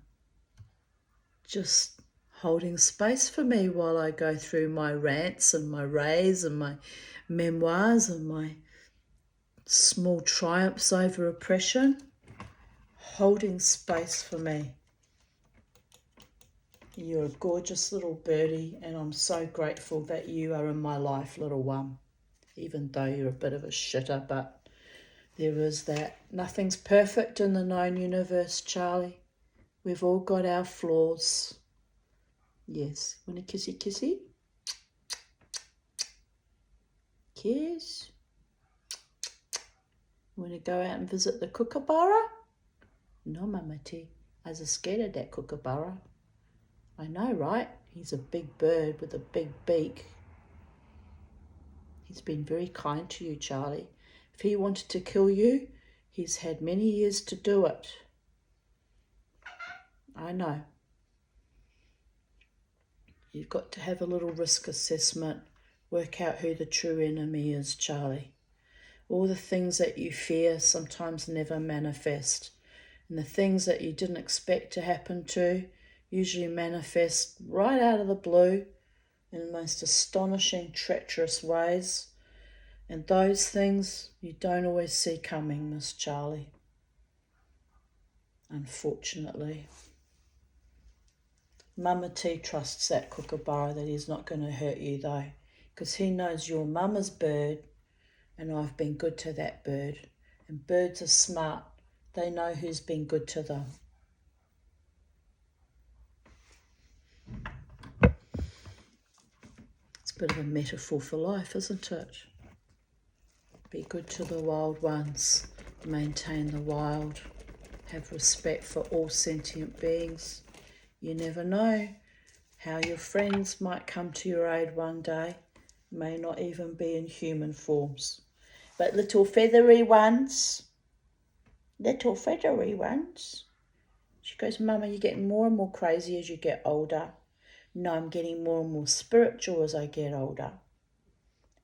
just holding space for me while I go through my rants and my raves and my memoirs and my small triumphs over oppression, holding space for me. You're a gorgeous little birdie, and I'm so grateful that you are in my life, little one, even though you're a bit of a shitter, but there is that. Nothing's perfect in the known universe, Charlie. We've all got our flaws. Yes. Want a kissy kissy? Kiss. Want to go out and visit the kookaburra? No, Mamati. I was scared of that kookaburra. I know, right? He's a big bird with a big beak. He's been very kind to you, Charlie. If he wanted to kill you, he's had many years to do it. I know. You've got to have a little risk assessment. Work out who the true enemy is, Charlie. All the things that you fear sometimes never manifest. And the things that you didn't expect to happen to usually manifest right out of the blue in the most astonishing, treacherous ways. And those things you don't always see coming, Miss Charlie. Unfortunately. Mama T trusts that kookaburra that he's not going to hurt you though, because he knows you're Mama's bird and I've been good to that bird. And birds are smart. They know who's been good to them. It's a bit of a metaphor for life, isn't it? Be good to the wild ones. Maintain the wild. Have respect for all sentient beings. You never know how your friends might come to your aid one day. May not even be in human forms. But little feathery ones. She goes, Mama, you're getting more and more crazy as you get older. No, I'm getting more and more spiritual as I get older.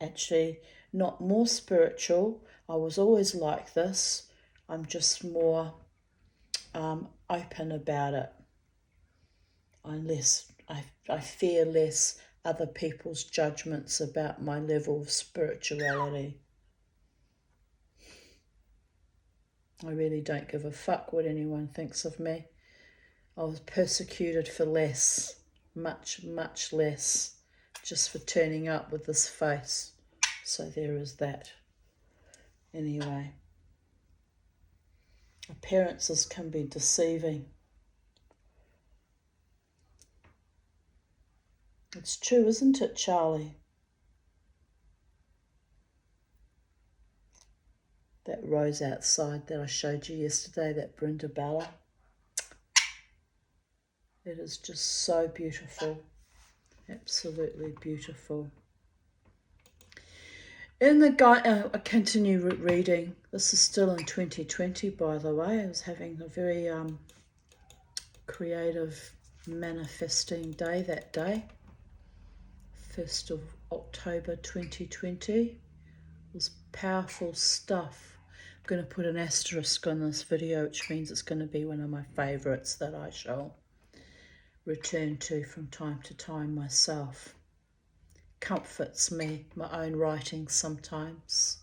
Actually, not more spiritual. I was always like this. I'm just more open about it. I fear less other people's judgments about my level of spirituality. I really don't give a fuck what anyone thinks of me. I was persecuted for less, much, much less, just for turning up with this face. So there is that. Anyway, appearances can be deceiving. It's true, isn't it, Charlie? That rose outside that I showed you yesterday, that Brindabella. It is just so beautiful. Absolutely beautiful. I continue reading. This is still in 2020, by the way. I was having a very creative manifesting day that day. 1st of October 2020. It was powerful stuff. I'm going to put an asterisk on this video, which means it's going to be one of my favourites that I shall return to from time to time myself. Comforts me, my own writing sometimes.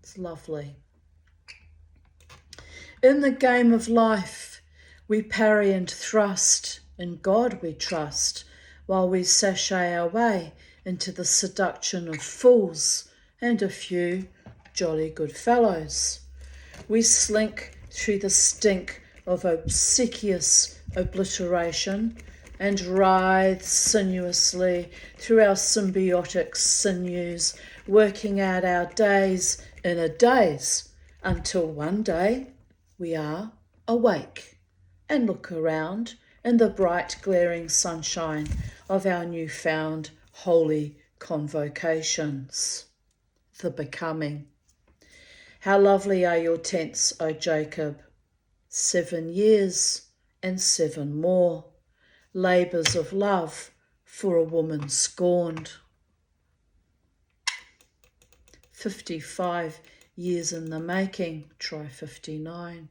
It's lovely. In the game of life, we parry and thrust, in God we trust, while we sashay our way into the seduction of fools and a few jolly good fellows. We slink through the stink of obsequious obliteration and writhe sinuously through our symbiotic sinews, working out our days in a daze, until one day we are awake and look around in the bright glaring sunshine of our newfound holy convocations, the becoming. How lovely are your tents, O Jacob! 7 years and 7 more, labours of love for a woman scorned. 55 years in the making, try 59,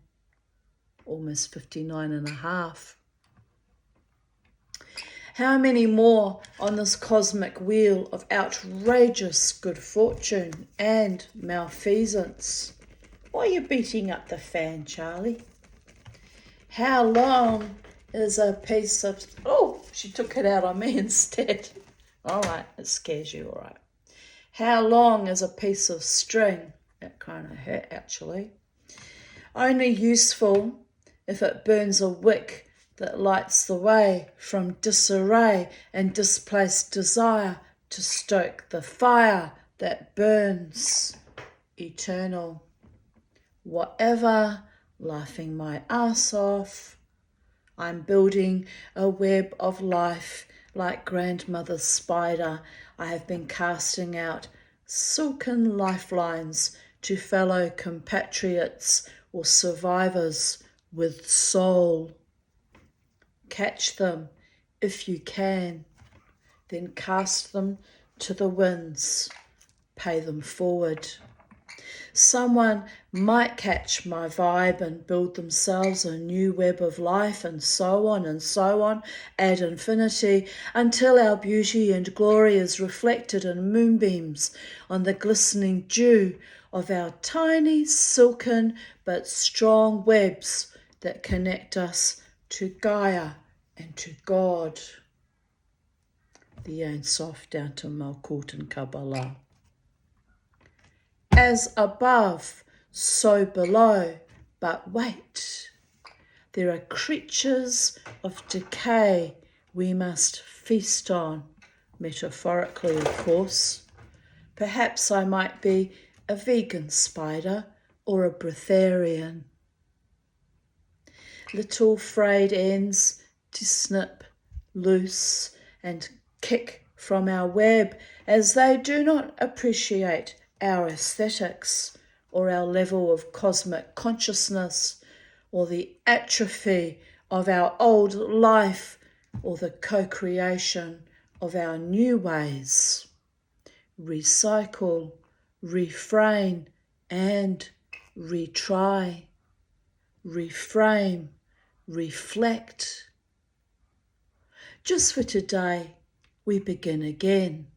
almost 59 and a half. How many more on this cosmic wheel of outrageous good fortune and malfeasance? Why are you beating up the fan, Charlie? How long is a piece of... Oh, she took it out on me instead. All right, it scares you, all right. How long is a piece of string? That kind of hurt, actually. Only useful if it burns a wick that lights the way from disarray and displaced desire to stoke the fire that burns eternal. Whatever, laughing my ass off, I'm building a web of life like grandmother spider. I have been casting out silken lifelines to fellow compatriots or survivors with soul. Catch them if you can, then cast them to the winds, pay them forward. Someone might catch my vibe and build themselves a new web of life, and so on, ad infinity, until our beauty and glory is reflected in moonbeams on the glistening dew of our tiny, silken but strong webs that connect us to Gaia and to God. The Ein Sof down to Malkut and Kabbalah. As above, so below, but wait, there are creatures of decay we must feast on, metaphorically of course. Perhaps I might be a vegan spider or a breatharian. Little frayed ends to snip, loose and kick from our web, as they do not appreciate our aesthetics or our level of cosmic consciousness or the atrophy of our old life or the co-creation of our new ways. Recycle, refrain and retry. Reframe, reflect. Just for today, we begin again.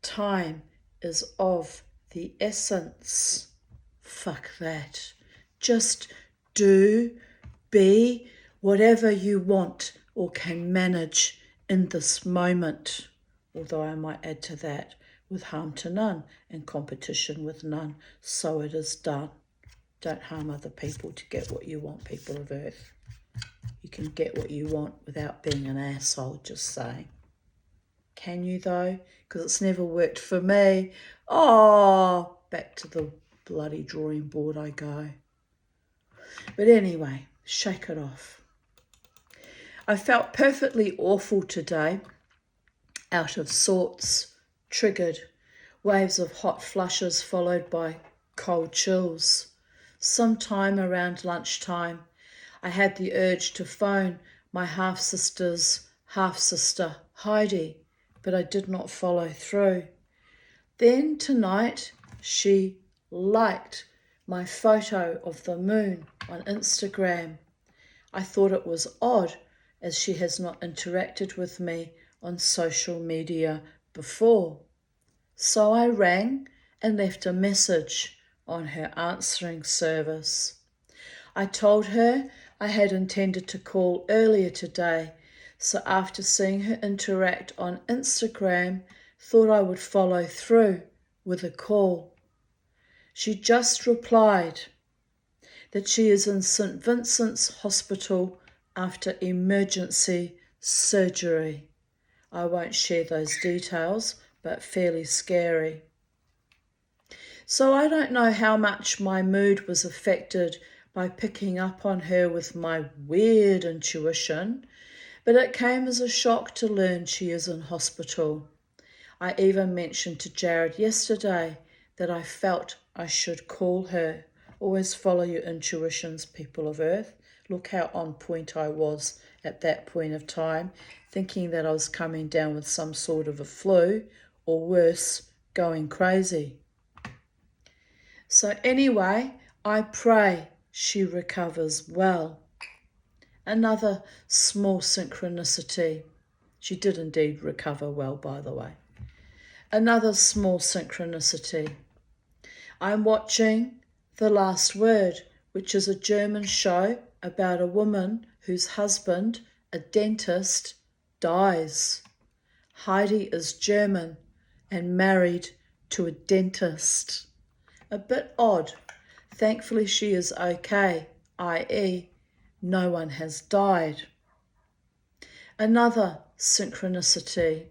Time is of the essence. Fuck that. Just do, be whatever you want or can manage in this moment. Although I might add to that, with harm to none and competition with none, so it is done. Don't harm other people to get what you want, people of Earth. You can get what you want without being an asshole, just saying. Can you though? Because it's never worked for me. Oh, back to the bloody drawing board I go. But anyway, shake it off. I felt perfectly awful today, out of sorts, triggered, waves of hot flushes followed by cold chills. Sometime around lunchtime, I had the urge to phone my half-sister's half-sister, Heidi, but I did not follow through. Then tonight, she liked my photo of the moon on Instagram. I thought it was odd, as she has not interacted with me on social media before. So I rang and left a message on her answering service. I told her I had intended to call earlier today, so after seeing her interact on Instagram, thought I would follow through with a call. She just replied that she is in St. Vincent's Hospital after emergency surgery. I won't share those details, but fairly scary. So I don't know how much my mood was affected by picking up on her with my weird intuition, but it came as a shock to learn she is in hospital. I even mentioned to Jared yesterday that I felt I should call her. Always follow your intuitions, people of Earth. Look how on point I was at that point of time, thinking that I was coming down with some sort of a flu, or worse, going crazy. So anyway, I pray she recovers well. Another small synchronicity. She did indeed recover well, by the way. Another small synchronicity. I'm watching The Last Word, which is a German show about a woman whose husband, a dentist, dies. Heidi is German and married to a dentist. A bit odd. Thankfully she is okay, i.e., no one has died. Another synchronicity.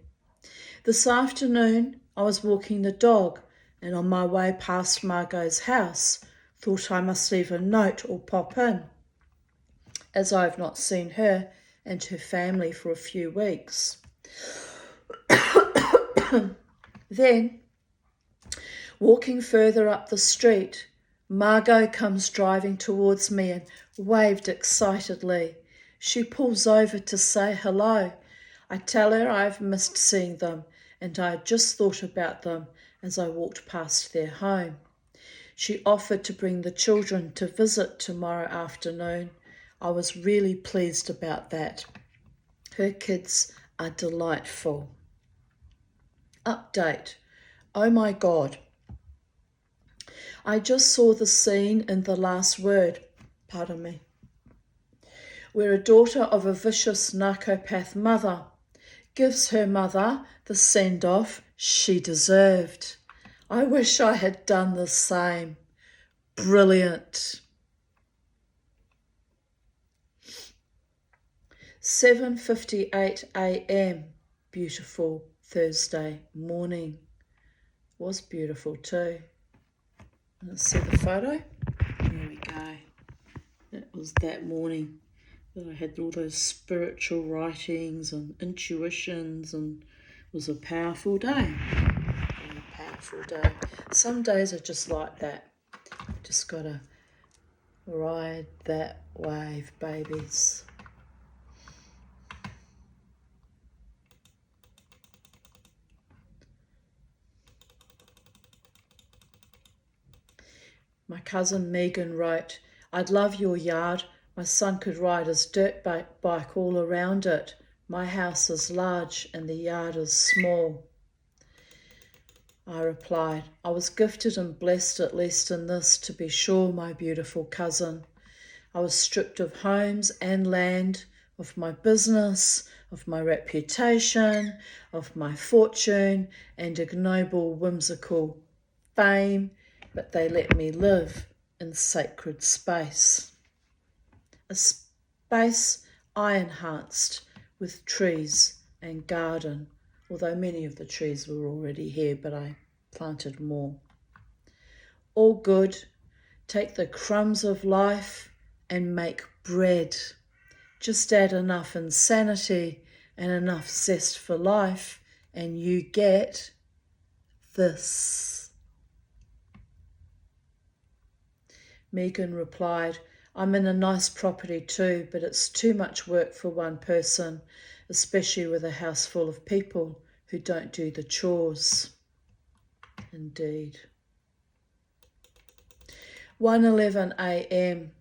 This afternoon I was walking the dog, and on my way past Margot's house, thought I must leave a note or pop in, as I have not seen her and her family for a few weeks. Then, walking further up the street, Margot comes driving towards me and waved excitedly. She pulls over to say hello. I tell her I've missed seeing them, and I had just thought about them as I walked past their home. She offered to bring the children to visit tomorrow afternoon. I was really pleased about that. Her kids are delightful. Update. Oh my God. I just saw the scene in The Last Word, pardon me, where a daughter of a vicious narcopath mother gives her mother the send-off she deserved. I wish I had done the same. Brilliant. 7:58 a.m. Beautiful Thursday morning. Was beautiful too. Let's see the photo. There we go. It was that morning that I had all those spiritual writings and intuitions, and it was a powerful day. Very powerful day. Some days are just like that. Just gotta ride that wave, babies. My cousin Megan wrote, I'd love your yard. My son could ride his dirt bike all around it. My house is large and the yard is small. I replied, I was gifted and blessed, at least in this, to be sure, my beautiful cousin. I was stripped of homes and land, of my business, of my reputation, of my fortune and ignoble, whimsical fame, but they let me live in sacred space. A space I enhanced with trees and garden, although many of the trees were already here, but I planted more. All good. Take the crumbs of life and make bread. Just add enough insanity and enough zest for life, and you get this. Megan replied, I'm in a nice property too, but it's too much work for one person, especially with a house full of people who don't do the chores. Indeed. 1:11 a.m.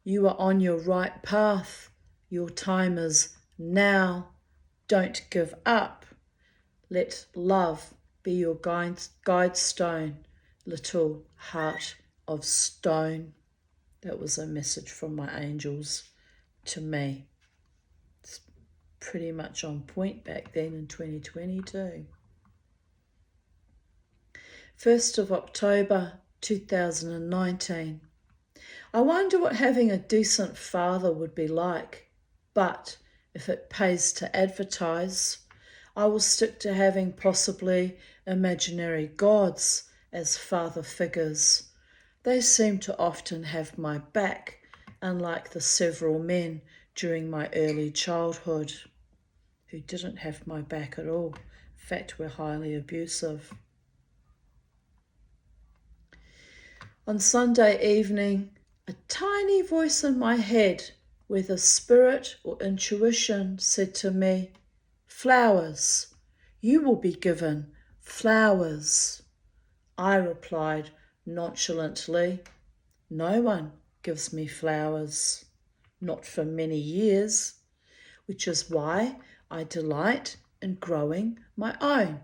You are on your right path. Your time is now. Don't give up. Let love be your guide stone, little heart of stone. That was a message from my angels to me. It's pretty much on point back then in 2022. 1st of October 2019. I wonder what having a decent father would be like, but if it pays to advertise, I will stick to having possibly imaginary gods as father figures. They seem to often have my back, unlike the several men during my early childhood who didn't have my back at all. In fact, were highly abusive. On Sunday evening, a tiny voice in my head, whether spirit or intuition, said to me, flowers. You will be given flowers. I replied nonchalantly, no one gives me flowers, not for many years, which is why I delight in growing my own.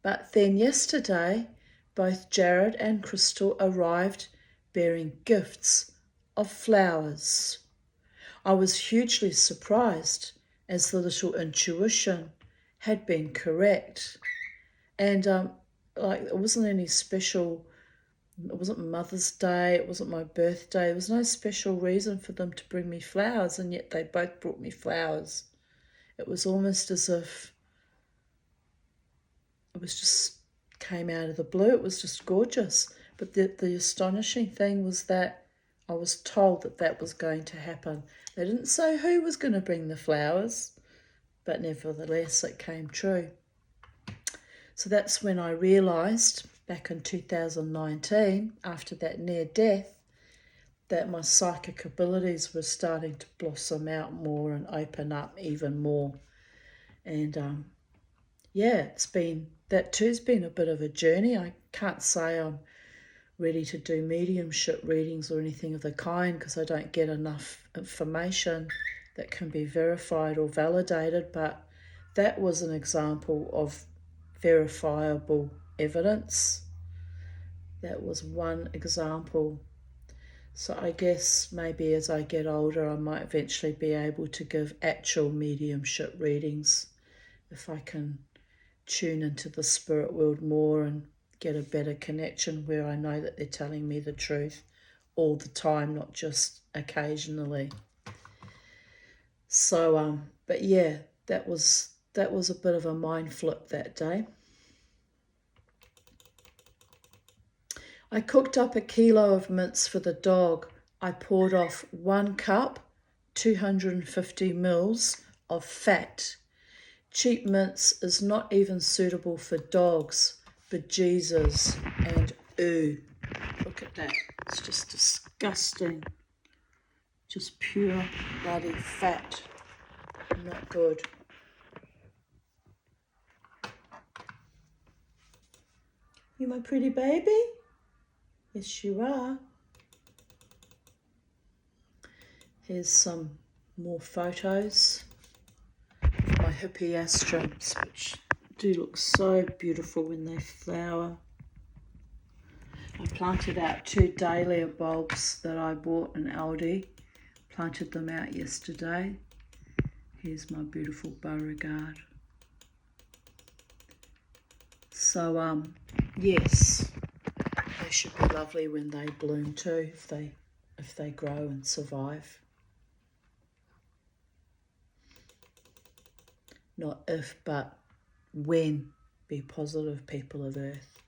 But then yesterday, both Jared and Crystal arrived bearing gifts of flowers. I was hugely surprised, as the little intuition had been correct. And it wasn't any special, it wasn't Mother's Day, it wasn't my birthday, there was no special reason for them to bring me flowers, and yet they both brought me flowers. It was almost as if it was just came out of the blue. It was just gorgeous. But the astonishing thing was that I was told that that was going to happen. They didn't say who was going to bring the flowers, but nevertheless it came true. So that's when I realised, back in 2019, after that near death, that my psychic abilities were starting to blossom out more and open up even more. And that too's been a bit of a journey. I can't say I'm ready to do mediumship readings or anything of the kind because I don't get enough information that can be verified or validated, but that was an example of verifiable evidence. That was one example. So I guess maybe as I get older I might eventually be able to give actual mediumship readings if I can tune into the spirit world more and get a better connection where I know that they're telling me the truth all the time, not just occasionally. So, but yeah, that was a bit of a mind flip that day. I cooked up a kilo of mince for the dog. I poured off 1 cup, 250 mils of fat. Cheap mince is not even suitable for dogs, but Jesus, and ooh, look at that. It's just disgusting. Just pure bloody fat. Not good. You my pretty baby? Yes, you are. Here's some more photos of my hippeastrums, which do look so beautiful when they flower. I planted out 2 dahlia bulbs that I bought in Aldi. Planted them out yesterday. Here's my beautiful Beauregard. So, yes, they should be lovely when they bloom too, if they grow and survive. Not if, but when. Be positive, people of Earth.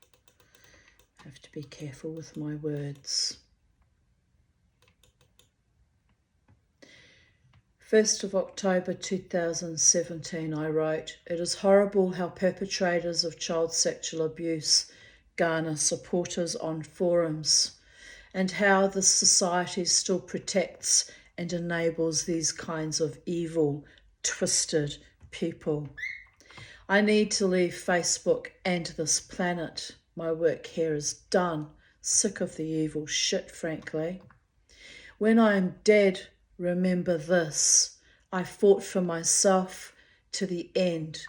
I have to be careful with my words. 1st of October 2017, I wrote, it is horrible how perpetrators of child sexual abuse garner supporters on forums. and how the society still protects and enables these kinds of evil, twisted people. I need to leave Facebook and this planet. My work here is done. Sick of the evil shit, frankly. When I am dead, remember this. I fought for myself to the end,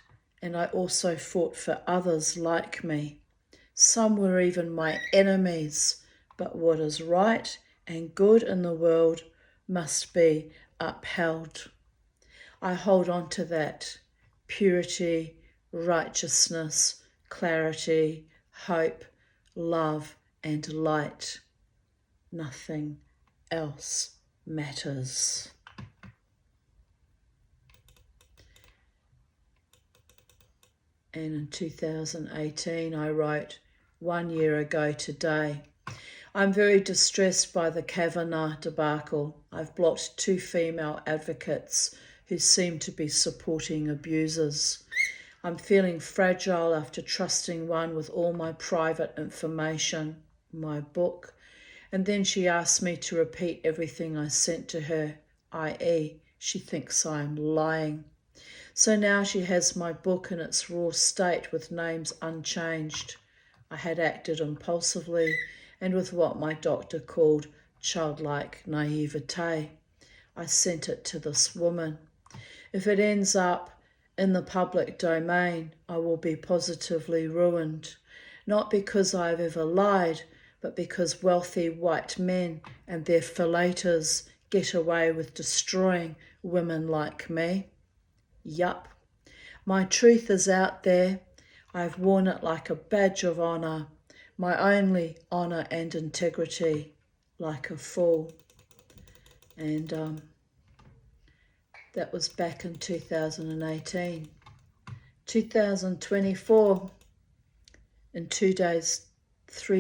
and I also fought for others like me. Some were even my enemies, but what is right and good in the world must be upheld. I hold on to that. Purity, righteousness, clarity, hope, love, and light. Nothing else matters. And in 2018, I wrote, 1 year ago today. I'm very distressed by the Kavanaugh debacle. I've blocked 2 female advocates who seem to be supporting abusers. I'm feeling fragile after trusting one with all my private information, my book, and then she asked me to repeat everything I sent to her, i.e., she thinks I am lying. So now she has my book in its raw state with names unchanged. I had acted impulsively and with what my doctor called childlike naivete. I sent it to this woman. If it ends up in the public domain, I will be positively ruined, not because I have ever lied, but because wealthy white men and their fillators get away with destroying women like me. Yup. My truth is out there. I've worn it like a badge of honour, my only honour and integrity, like a fool. And that was back in 2018. 2024, in 3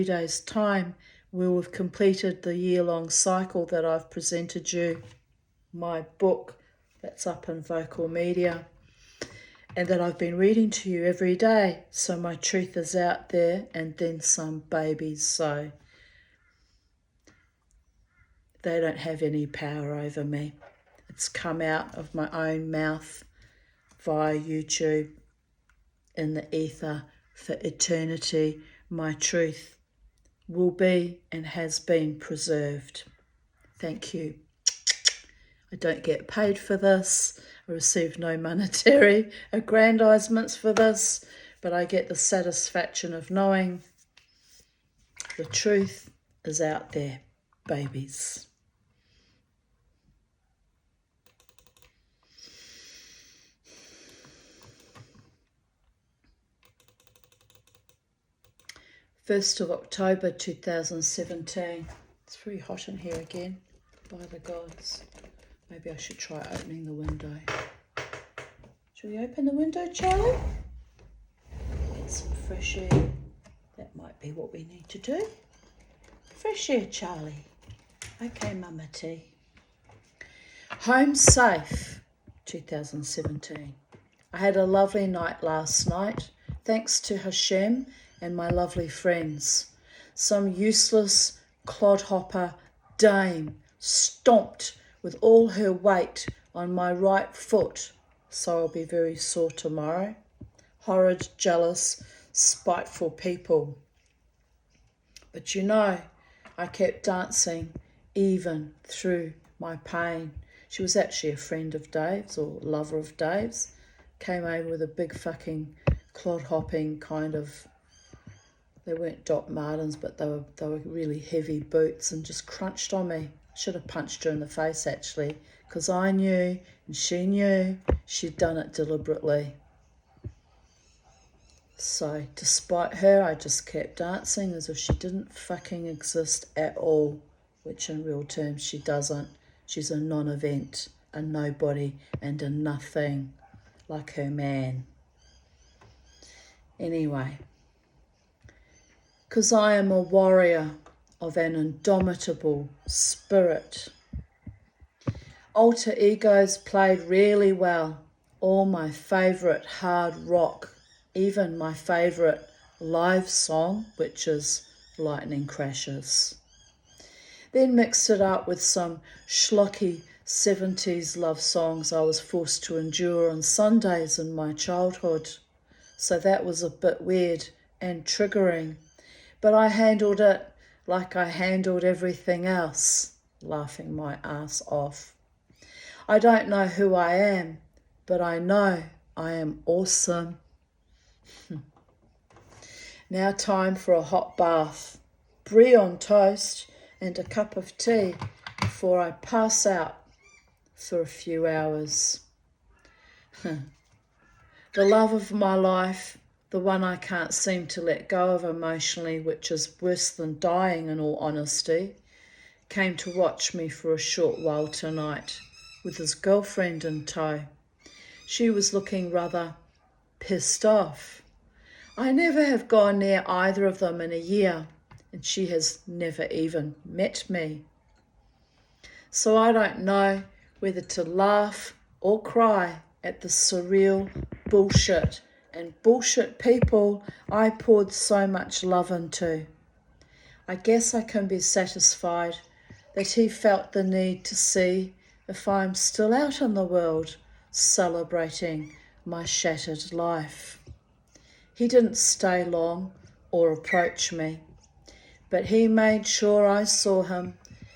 days' time, we will have completed the year-long cycle that I've presented you, my book that's up in Vocal Media, and that I've been reading to you every day. So my truth is out there, and then some babies, so they don't have any power over me. It's come out of my own mouth via YouTube in the ether for eternity. My truth will be and has been preserved. Thank you. I don't get paid for this. I receive no monetary aggrandisements for this, but I get the satisfaction of knowing the truth is out there, babies. October 1st, 2017. It's very hot in here again, by the gods. Maybe I should try opening the window. Shall we open the window, Charlie? Get some fresh air. That might be what we need to do. Fresh air, Charlie. Okay, Mama T. Home safe, 2017. I had a lovely night last night, thanks to Hashem and my lovely friends. Some useless clodhopper dame stomped with all her weight on my right foot, so I'll be very sore tomorrow. Horrid, jealous, spiteful people. But you know, I kept dancing even through my pain. She was actually a friend of Dave's or lover of Dave's. Came over with a big fucking clod-hopping kind of, they weren't Doc Martens, but they were really heavy boots, and just crunched on me. Should have punched her in the face, actually, because I knew and she knew she'd done it deliberately. So despite her, I just kept dancing as if she didn't fucking exist at all, which in real terms she doesn't. She's a non-event, a nobody, and a nothing, like her man. Anyway, because I am a warrior of an indomitable spirit. Alter egos played really well. All my favourite hard rock, even my favourite live song, which is Lightning Crashes. then mixed it up with some schlocky 70s love songs I was forced to endure on Sundays in my childhood. So that was a bit weird and triggering, but I handled it like I handled everything else, laughing my ass off. I don't know who I am, but I know I am awesome. Now time for a hot bath, brie on toast and a cup of tea before I pass out for a few hours. The love of my life, the one I can't seem to let go of emotionally, which is worse than dying in all honesty, came to watch me for a short while tonight with his girlfriend in tow. She was looking rather pissed off. I never have gone near either of them in a year, and she has never even met me. So I don't know whether to laugh or cry at the surreal bullshit and bullshit people I poured so much love into. I guess I can be satisfied that he felt the need to see if I'm still out in the world celebrating my shattered life. He didn't stay long or approach me, but he made sure I saw him,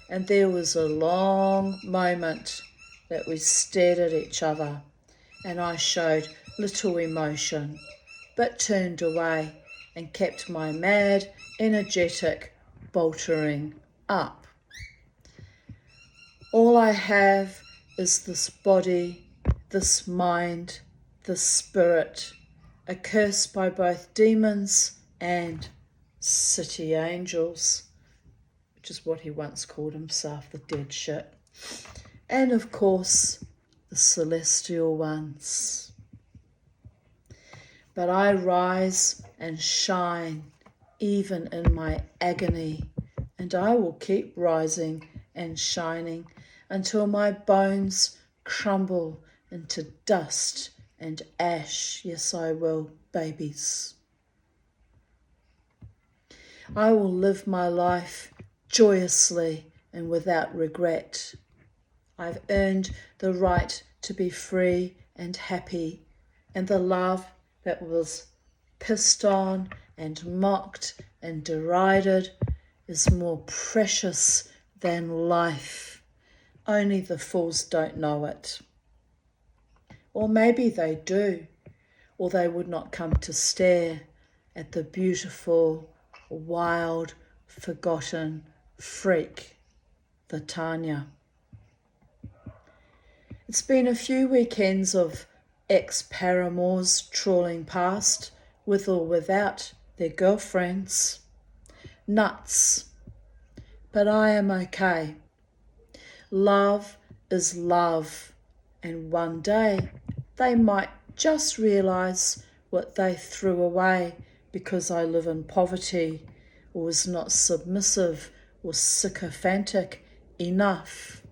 and there was a long moment that we stared at each other, and I showed little emotion, but turned away and kept my mad, energetic boltering up. All I have is this body, this mind, this spirit, accursed by both demons and city angels, which is what he once called himself, the dead shit. And of course, the celestial ones. But I rise and shine even in my agony, and I will keep rising and shining until my bones crumble into dust and ash. Yes, I will, babies. I will live my life joyously and without regret. I've earned the right to be free and happy, and the love that was pissed on and mocked and derided is more precious than life. Only the fools don't know it. Or maybe they do, or they would not come to stare at the beautiful, wild, forgotten freak, the Tanya. It's been a few weekends of ex-paramours trawling past, with or without their girlfriends. Nuts. But I am okay. Love is love, and one day they might just realise what they threw away because I live in poverty or was not submissive or sycophantic enough.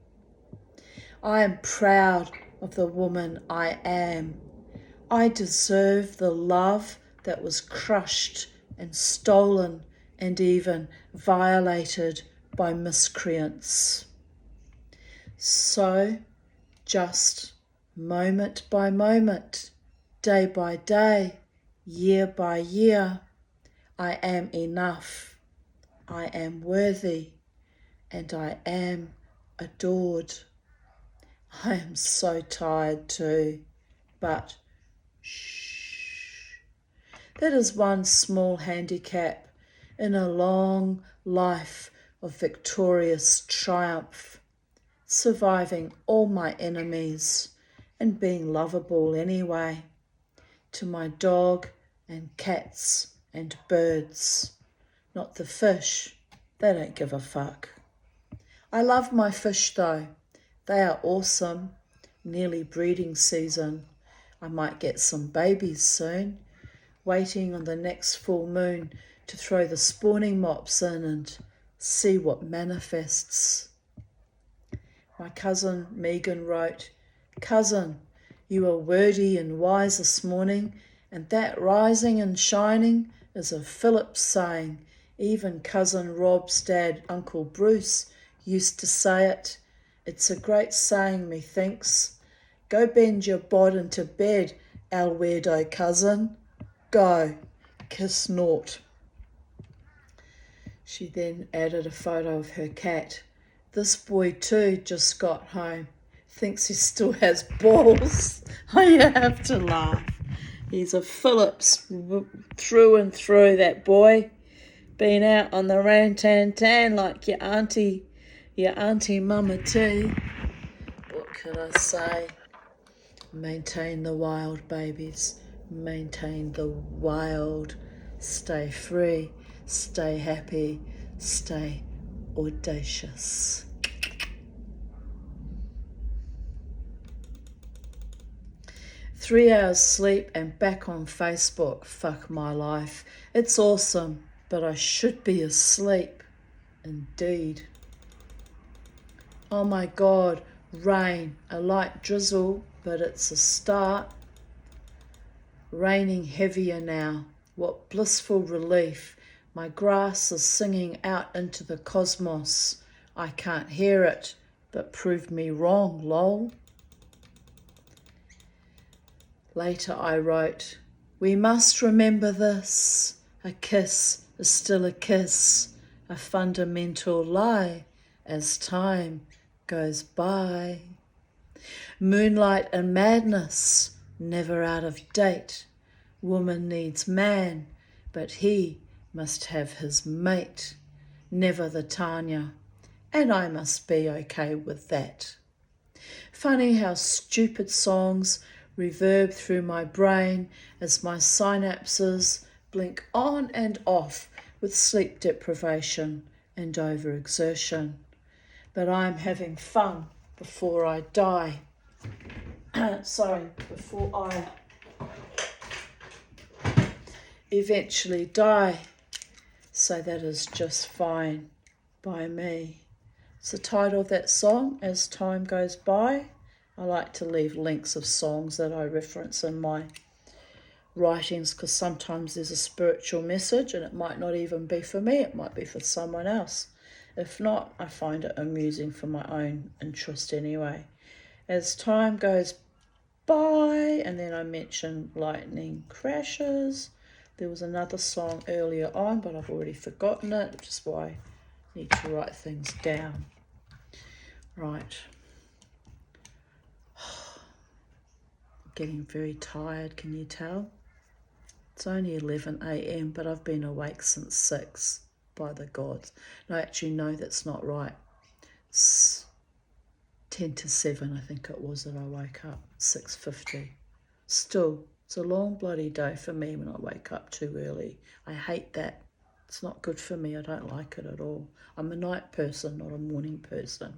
I am proud of the woman I am. I deserve the love that was crushed and stolen and even violated by miscreants. So, just moment by moment, day by day, year by year, I am enough, I am worthy, and I am adored. I am so tired too, but shh. That is one small handicap in a long life of victorious triumph, surviving all my enemies and being lovable anyway, to my dog and cats and birds, not the fish. They don't give a fuck. I love my fish though. They are awesome. Nearly breeding season. I might get some babies soon. Waiting on the next full moon to throw the spawning mops in and see what manifests. My cousin Megan wrote, "Cousin, you were wordy and wise this morning, and that rising and shining is a Phillips saying. Even cousin Rob's dad, Uncle Bruce, used to say it. It's a great saying, methinks. Go bend your bod into bed, our weirdo cousin. Go, kiss naught. She then added a photo of her cat. This boy too just got home. Thinks he still has balls. I have to laugh. He's a Phillips through and through, that boy. Been out on the ran-tan-tan like your auntie Mama T. What can I say? Maintain the wild, babies. Maintain the wild. Stay free. Stay happy. Stay audacious. 3 hours sleep and back on Facebook. Fuck my life. It's awesome, but I should be asleep. Indeed. Oh my God, rain. A light drizzle, but it's a start. Raining heavier now. What blissful relief. My grass is singing out into the cosmos. I can't hear it, but prove me wrong, lol. Later I wrote, we must remember this. A kiss is still a kiss, a fundamental lie as time goes by. Moonlight and madness, never out of date. Woman needs man, but he must have his mate. Never the Tanya, and I must be okay with that. Funny how stupid songs reverb through my brain as my synapses blink on and off with sleep deprivation and overexertion. But I'm having fun before I die. Before I eventually die. So that is just fine by me. It's the title of that song, As Time Goes By. I like to leave links of songs that I reference in my writings because sometimes there's a spiritual message and it might not even be for me, it might be for someone else. If not, I find it amusing for my own interest anyway. As time goes by, and then I mentioned lightning crashes. There was another song earlier on, but I've already forgotten it, which is why I need to write things down. Right. Getting very tired, can you tell? It's only 11 a.m, but I've been awake since 6, by the gods. No, actually, no, that's not right. It's 10 to 7, I think it was, that I woke up, 6:50. Still, it's a long bloody day for me when I wake up too early. I hate that. It's not good for me. I don't like it at all. I'm a night person, not a morning person.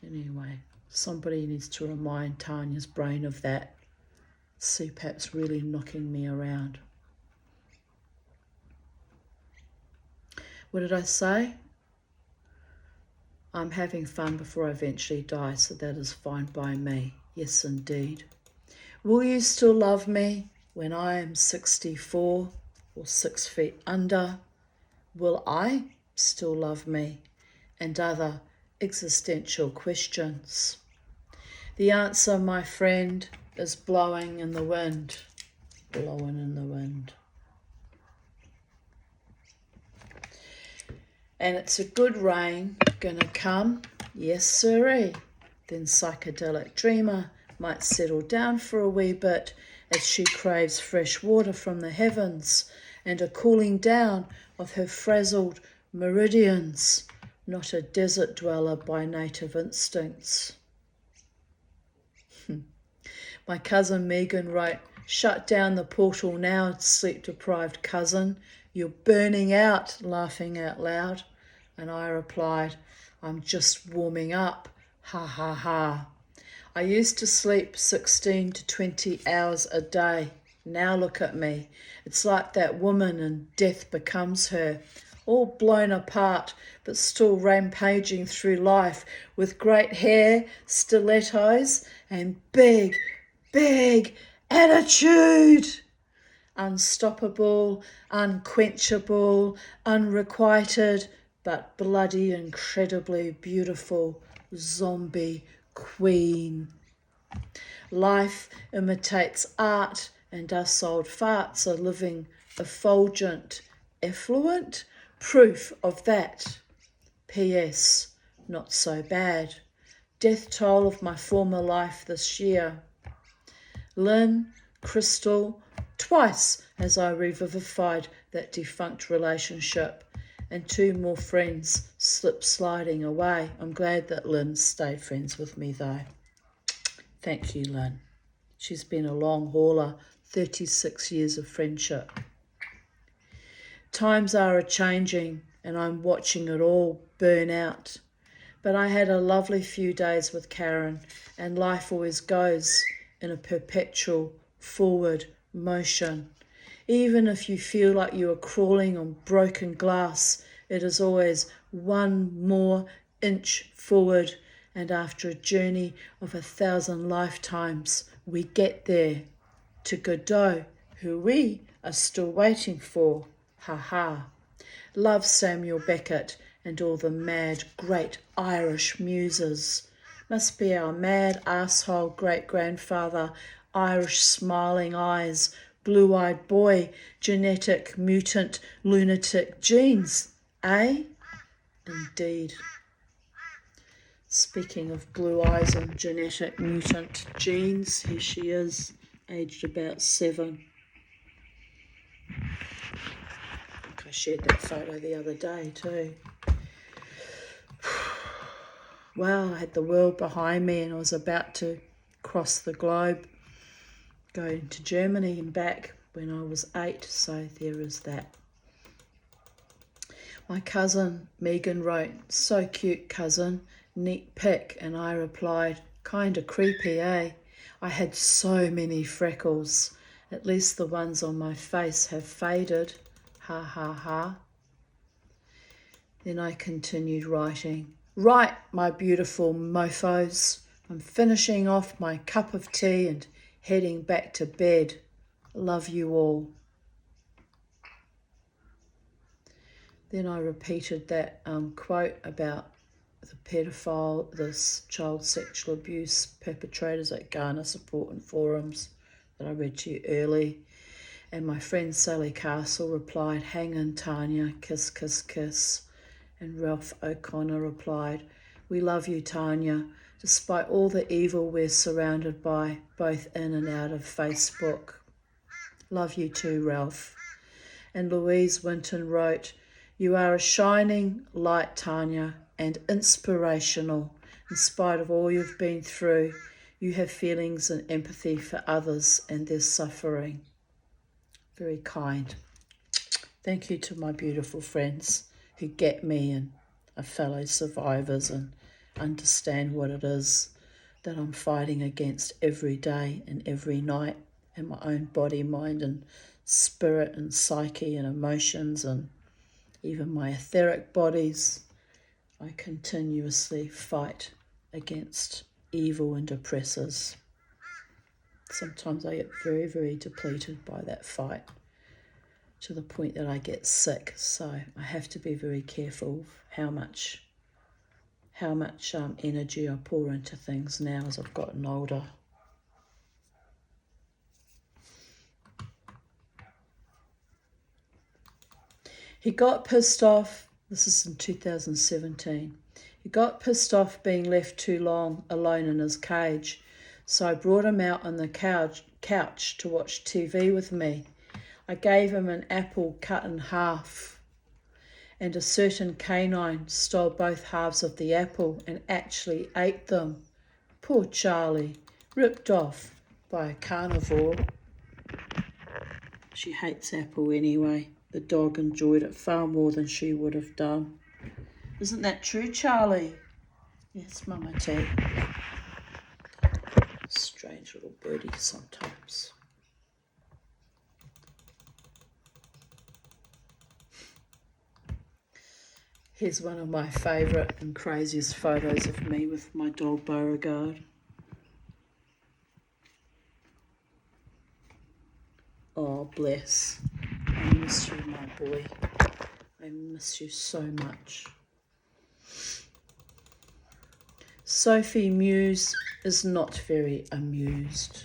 Anyway, somebody needs to remind Tanya's brain of that. CPAP's really knocking me around. What did I say? I'm having fun before I eventually die, so that is fine by me. Yes, indeed. Will you still love me when I am 64 or 6 feet under? Will I still love me? And other existential questions. The answer, my friend, is blowing in the wind. Blowing in the wind. And it's a good rain gonna come. Yes, sirree. Then psychedelic dreamer might settle down for a wee bit as she craves fresh water from the heavens and a cooling down of her frazzled meridians, not a desert dweller by native instincts. My cousin Megan wrote, shut down the portal now, sleep-deprived cousin. You're burning out, laughing out loud. And I replied, I'm just warming up. Ha ha ha. I used to sleep 16 to 20 hours a day. Now look at me. It's like that woman in Death Becomes Her, all blown apart, but still rampaging through life with great hair, stilettos, and big attitude. Unstoppable, unquenchable, unrequited, but bloody, incredibly beautiful zombie queen. Life imitates art, and us old farts are living effulgent, effluent proof of that. P.S. Not so bad. Death toll of my former life this year. Lynn, Crystal, twice as I revivified that defunct relationship, and 2 more friends slip sliding away. I'm glad that Lynn stayed friends with me though. Thank you, Lynn. She's been a long hauler, 36 years of friendship. Times are a-changing and I'm watching it all burn out. But I had a lovely few days with Karen, and life always goes in a perpetual forward motion. Even if you feel like you are crawling on broken glass, it is always 1 more inch forward, and after a journey of 1,000 lifetimes, we get there to Godot, who we are still waiting for. Ha ha. Love Samuel Beckett and all the mad, great Irish muses. Must be our mad asshole great-grandfather, Irish smiling eyes, blue-eyed boy, genetic, mutant, lunatic genes, eh? Indeed. Speaking of blue eyes and genetic mutant genes, here she is, aged about 7. I shared that photo the other day too. Well, I had the world behind me and I was about to cross the globe, going to Germany and back when I was 8, so there is that. My cousin Megan wrote, "So cute, cousin, neat pic," and I replied, "Kinda creepy, eh? I had so many freckles. At least the ones on my face have faded. Ha ha ha." Then I continued writing. "Right, my beautiful mofos. I'm finishing off my cup of tea and heading back to bed. Love you all." Then I repeated that quote about the pedophile, this child sexual abuse perpetrators that garner support in forums that I read to you early. And my friend Sally Castle replied, "Hang in, Tanya, kiss, kiss, kiss." And Ralph O'Connor replied, "We love you, Tanya, despite all the evil we're surrounded by, both in and out of Facebook." Love you too, Ralph. And Louise Winton wrote, "You are a shining light, Tanya, and inspirational. In spite of all you've been through, you have feelings and empathy for others and their suffering." Very kind. Thank you to my beautiful friends who get me and are fellow survivors and understand what it is that I'm fighting against every day and every night in my own body, mind and spirit and psyche and emotions and even my etheric bodies. I continuously fight against evil and oppressors. Sometimes I get very, very depleted by that fight to the point that I get sick. So I have to be very careful of how much energy I pour into things now as I've gotten older. He got pissed off, this is in 2017, he got pissed off being left too long alone in his cage, so I brought him out on the couch to watch TV with me. I gave him an apple cut in half, and a certain canine stole both halves of the apple and actually ate them. Poor Charlie, ripped off by a carnivore. She hates apple anyway. The dog enjoyed it far more than she would have done. Isn't that true, Charlie? Yes, Mama T. Strange little birdie sometimes. Here's one of my favourite and craziest photos of me with my dog Beauregard. Oh, bless. I miss you, my boy. I miss you so much. Sophie Muse is not very amused.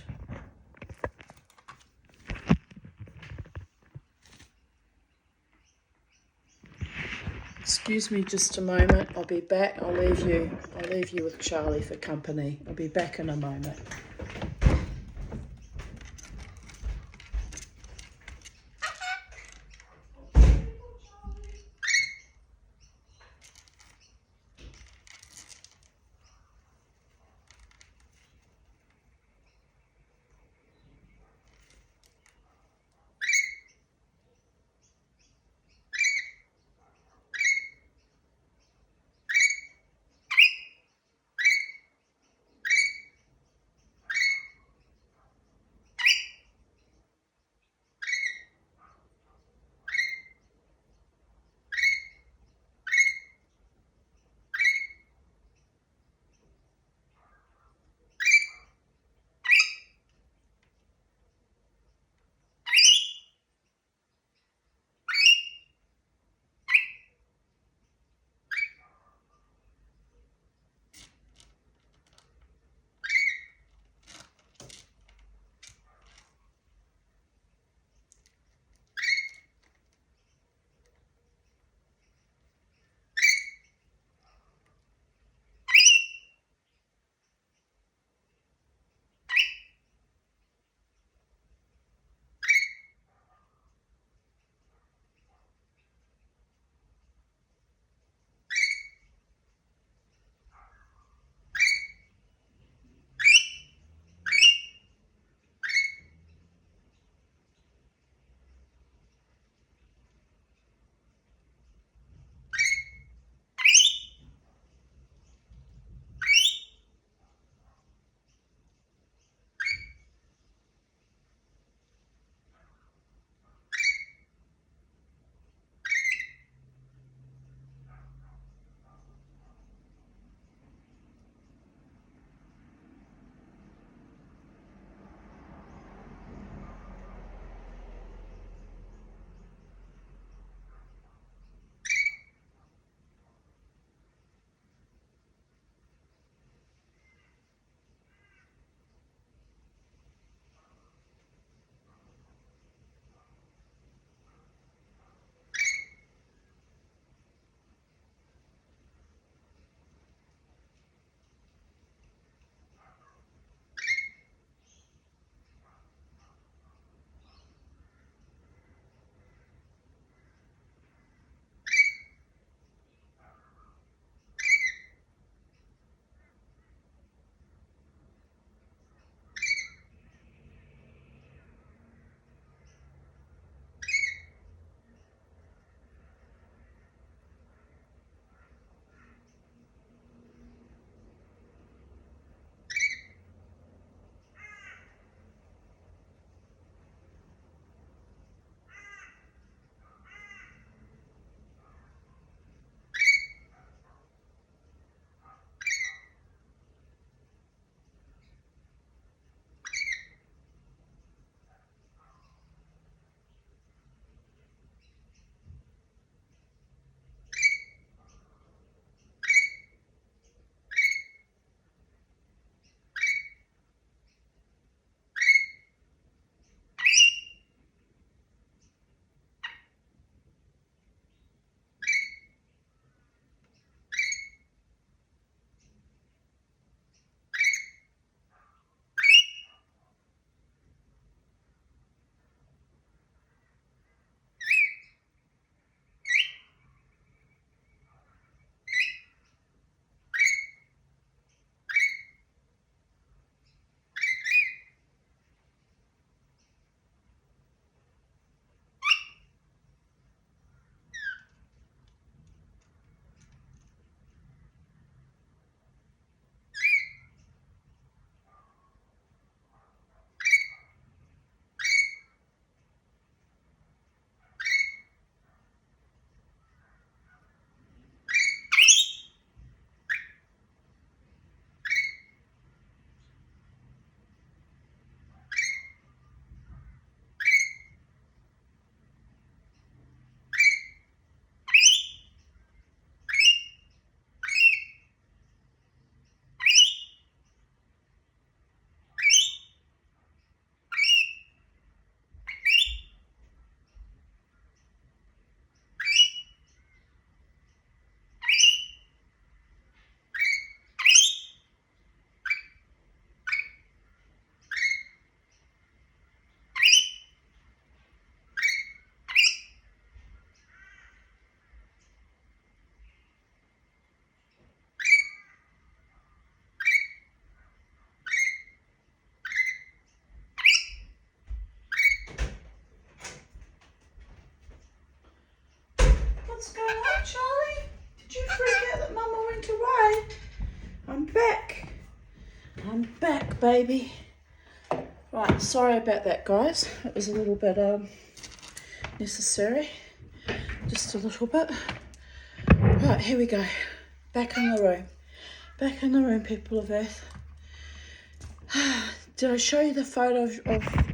Excuse me just a moment. I'll be back. I'll leave you with Charlie for company. I'll be back in a moment. What's going on, Charlie? Did you freak out that Mama went away? I'm back. I'm back, baby. Right, sorry about that, guys. It was a little bit necessary. Just a little bit. Right, here we go. Back in the room. Back in the room, people of Earth. Did I show you the photo of...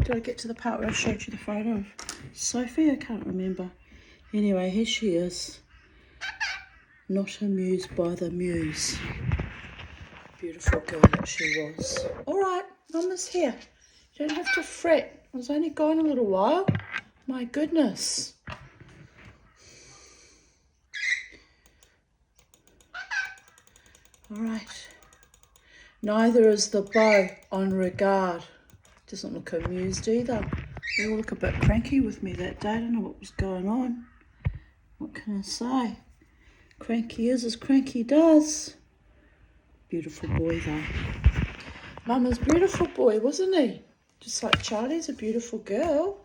Did I get to the part where I showed you the photo of Sophie? I can't remember. Anyway, here she is. Not amused by the muse. Beautiful girl that she was. All right, Mama's here. You don't have to fret. I was only gone a little while. My goodness. All right. Neither is the bow on regard. Doesn't look amused either. They all look a bit cranky with me that day. I don't know what was going on. What can I say? Cranky is as cranky does. Beautiful boy though. Mama's beautiful boy, wasn't he? Just like Charlie's a beautiful girl.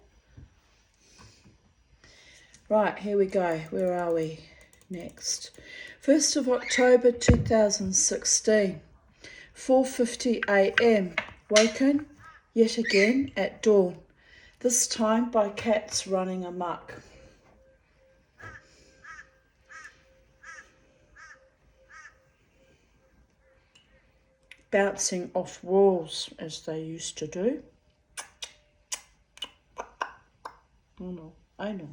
Right, here we go. Where are we next? 1st of October 2016. 4:50 a.m. Woken yet again at dawn. This time by cats running amok. Bouncing off walls as they used to do. I know.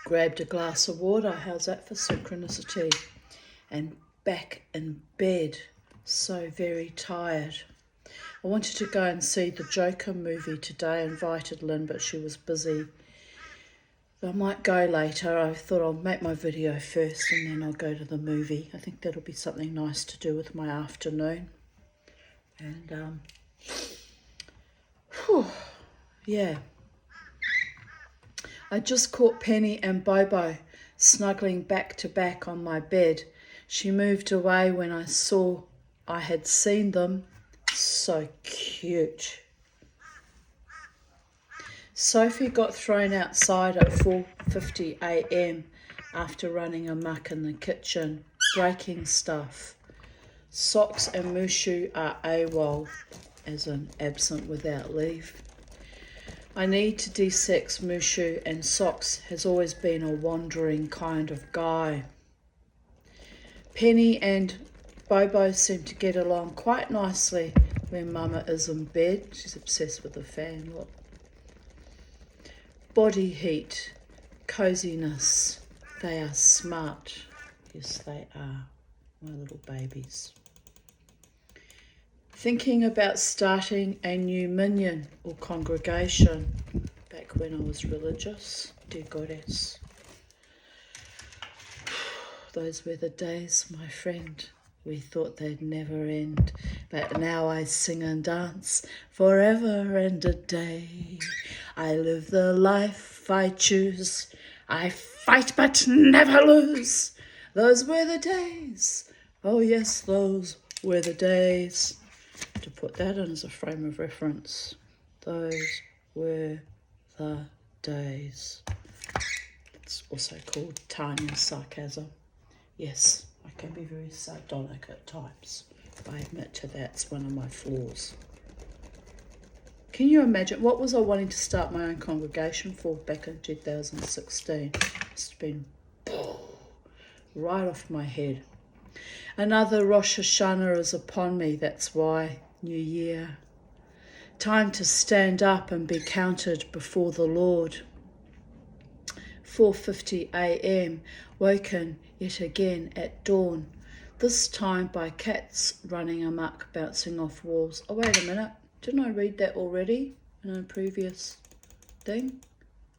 Grabbed a glass of water. How's that for synchronicity? And back in bed. So very tired. I wanted to go and see the Joker movie today. I invited Lynn, but she was busy. I might go later. I thought I'll make my video first and then I'll go to the movie. I think that'll be something nice to do with my afternoon. And, yeah. I just caught Penny and Bobo snuggling back to back on my bed. She moved away when I saw I had seen them. So cute. Sophie got thrown outside at 4:50 a.m. after running amok in the kitchen, breaking stuff. Socks and Mushu are AWOL, as in absent without leave. I need to de-sex Mushu, and Socks has always been a wandering kind of guy. Penny and Bobo seem to get along quite nicely when Mama is in bed. She's obsessed with the fan, look. Body heat, coziness, they are smart. Yes, they are, my little babies. Thinking about starting a new minion or congregation back when I was religious. Dear Goddess. Those were the days, my friend. We thought they'd never end, but now I sing and dance forever and a day. I live the life I choose. I fight but never lose. Those were the days. Oh yes, those were the days. To put that in as a frame of reference. Those were the days. It's also called timing sarcasm. Yes, I can be very sardonic at times. I admit to that's one of my flaws. Can you imagine, what was I wanting to start my own congregation for back in 2016? It's been right off my head. Another Rosh Hashanah is upon me, that's why. New Year. Time to stand up and be counted before the Lord. 4:50 a.m. Woken yet again at dawn. This time by cats running amok, bouncing off walls. Oh, wait a minute. Didn't I read that already in a previous thing?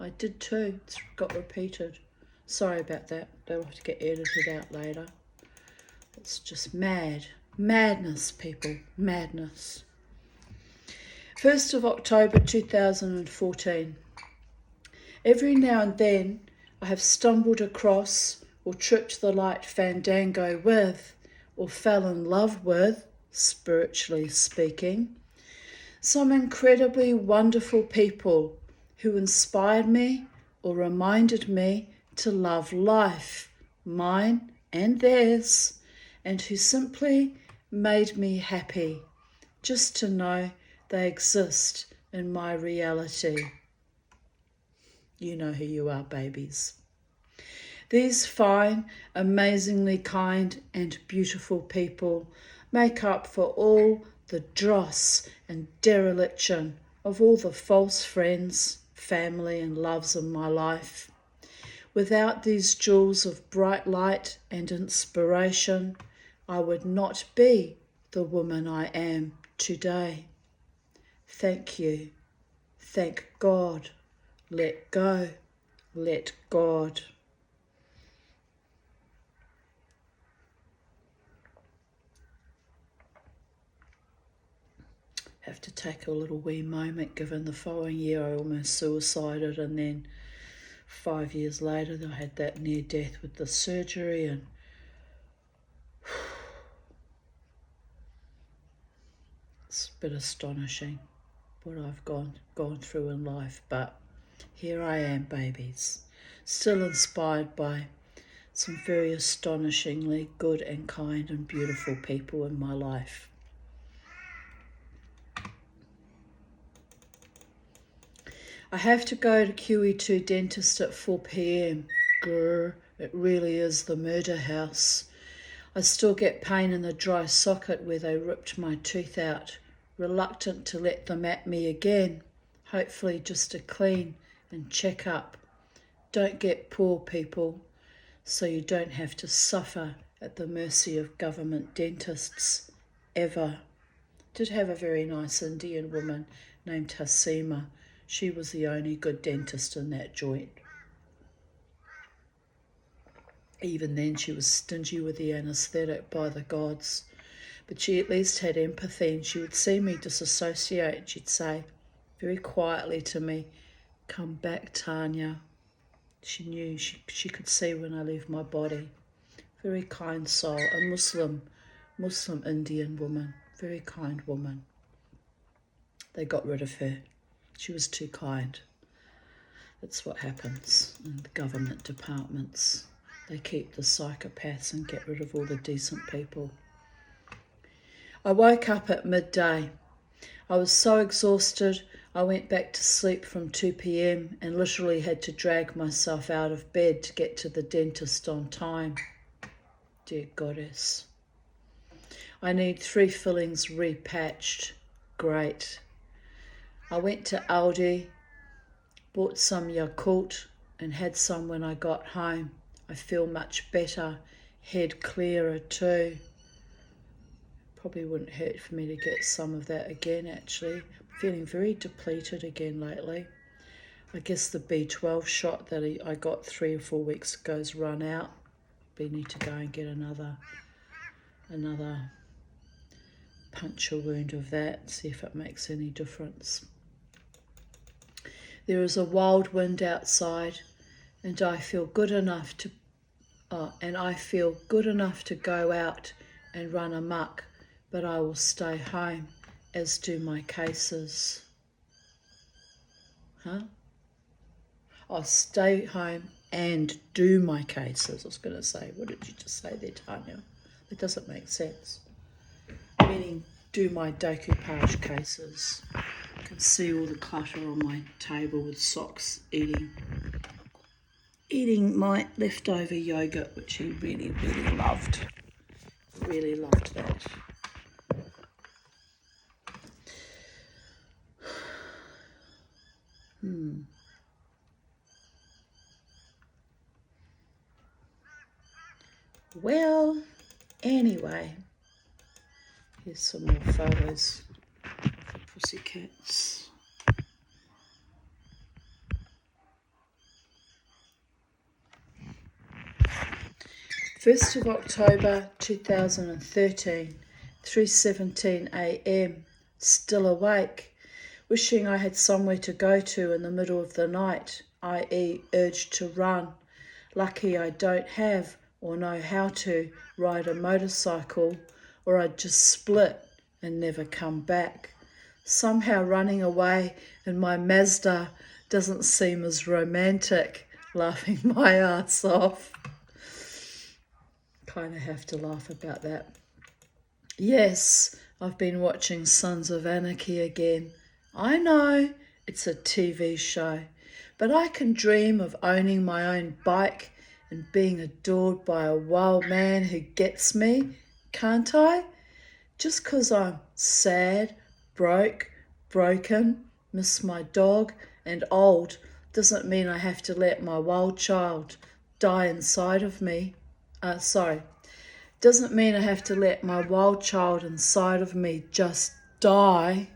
I did too. It's got repeated. Sorry about that. They'll have to get edited out later. It's just mad. Madness, people. Madness. 1st of October 2014. Every now and then I have stumbled across or tripped the light fandango with or fell in love with, spiritually speaking, some incredibly wonderful people who inspired me or reminded me to love life, mine and theirs, and who simply made me happy just to know they exist in my reality. You know who you are, babies. These fine, amazingly kind and beautiful people make up for all the dross and dereliction of all the false friends, family and loves in my life. Without these jewels of bright light and inspiration, I would not be the woman I am today. Thank you. Thank God. Let go. Let God. Have to take a little wee moment, given the following year I almost suicided, and then 5 years later I had that near death with the surgery, and it's a bit astonishing what I've gone through in life, but here I am, babies, still inspired by some very astonishingly good and kind and beautiful people in my life. I have to go to QE2 dentist at 4 p.m. Grr, it really is the murder house. I still get pain in the dry socket where they ripped my tooth out, reluctant to let them at me again, hopefully just to clean and check up. Don't get poor, people, so you don't have to suffer at the mercy of government dentists, ever. Did have a very nice Indian woman named Hasima. She was the only good dentist in that joint. Even then she was stingy with the anaesthetic, by the gods. But she at least had empathy, and she would see me disassociate and she'd say very quietly to me, "Come back, Tanya." She knew, she could see when I leave my body. Very kind soul, a Muslim Indian woman, very kind woman. They got rid of her. She was too kind. That's what happens in the government departments. They keep the psychopaths and get rid of all the decent people. I woke up at midday. I was so exhausted, I went back to sleep from 2 p.m. and literally had to drag myself out of bed to get to the dentist on time. Dear goddess. I need 3 fillings repatched. Great. I went to Aldi, bought some Yakult and had some when I got home. I feel much better, head clearer too. Probably wouldn't hurt for me to get some of that again, actually. I'm feeling very depleted again lately. I guess the B12 shot that I got 3 or 4 weeks ago's run out. We need to go and get another puncture wound of that, see if it makes any difference. There is a wild wind outside, and I feel good enough to go out and run amok, but I will stay home, as do my cases. I'll stay home and do my cases. I was going to say, what did you just say there, Tanya? It doesn't make sense. Meaning, do my decoupage cases. You can see all the clutter on my table with socks eating my leftover yogurt, which he really, really loved. Really loved that. Well, anyway, here's some more photos of the pussycats. 1st of October 2013, 3:17 a.m, still awake, wishing I had somewhere to go to in the middle of the night, i.e. urge to run. Lucky I don't have or know how to ride a motorcycle, or I'd just split and never come back. Somehow running away in my Mazda Doesn't seem as romantic, laughing my ass off. Kind of have to laugh about that. Yes, I've been watching Sons of Anarchy again. I know it's a TV show, but I can dream of owning my own bike and being adored by a wild man who gets me, can't I? Just 'cause I'm sad, broken, miss my dog, and old doesn't mean I have to let my wild child die inside of me. Doesn't mean I have to let my wild child inside of me just die.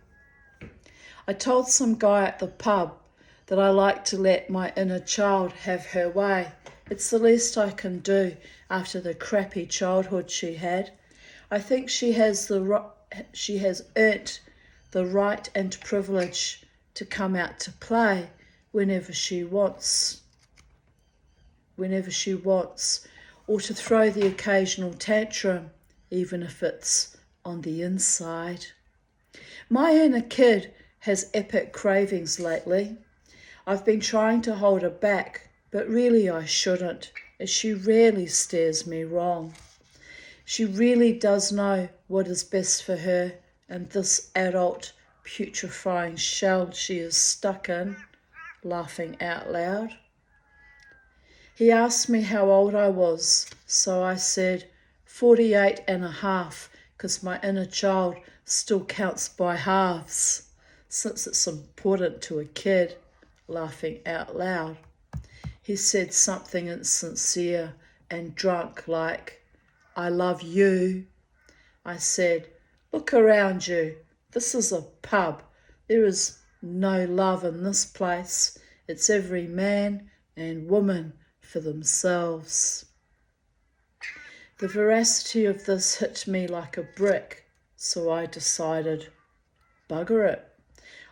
I told some guy at the pub that I like to let my inner child have her way. It's the least I can do after the crappy childhood she had. I think she has earned the right and privilege to come out to play whenever she wants, or to throw the occasional tantrum, even if it's on the inside. My inner kid has epic cravings lately. I've been trying to hold her back, but really I shouldn't, as she rarely steers me wrong. She really does know what is best for her and this adult putrefying shell she is stuck in, laughing out loud. He asked me how old I was, so I said 48 and a half, because my inner child still counts by halves, since it's important to a kid, laughing out loud. He said something insincere and drunk like, I love you. I said, look around you. This is a pub. There is no love in this place. It's every man and woman for themselves. The veracity of this hit me like a brick, so I decided, bugger it.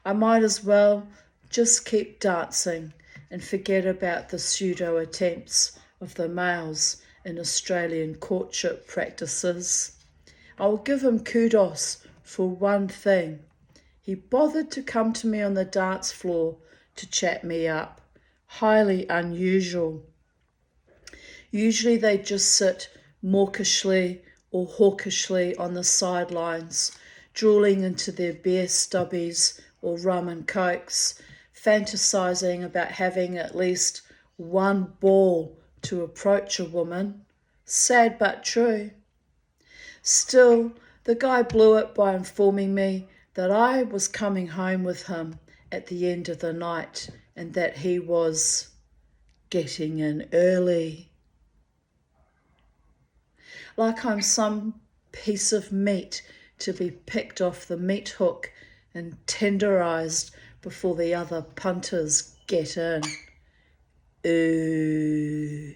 I might as well just keep dancing and forget about the pseudo attempts of the males in Australian courtship practices. I'll give him kudos for one thing. He bothered to come to me on the dance floor to chat me up. Highly unusual. Usually they just sit mawkishly or hawkishly on the sidelines, drooling into their beer stubbies or rum and cokes, fantasizing about having at least one ball to approach a woman. Sad but true. Still, the guy blew it by informing me that I was coming home with him at the end of the night and that he was getting in early. Like I'm some piece of meat to be picked off the meat hook and tenderized before the other punters get in. Ooh,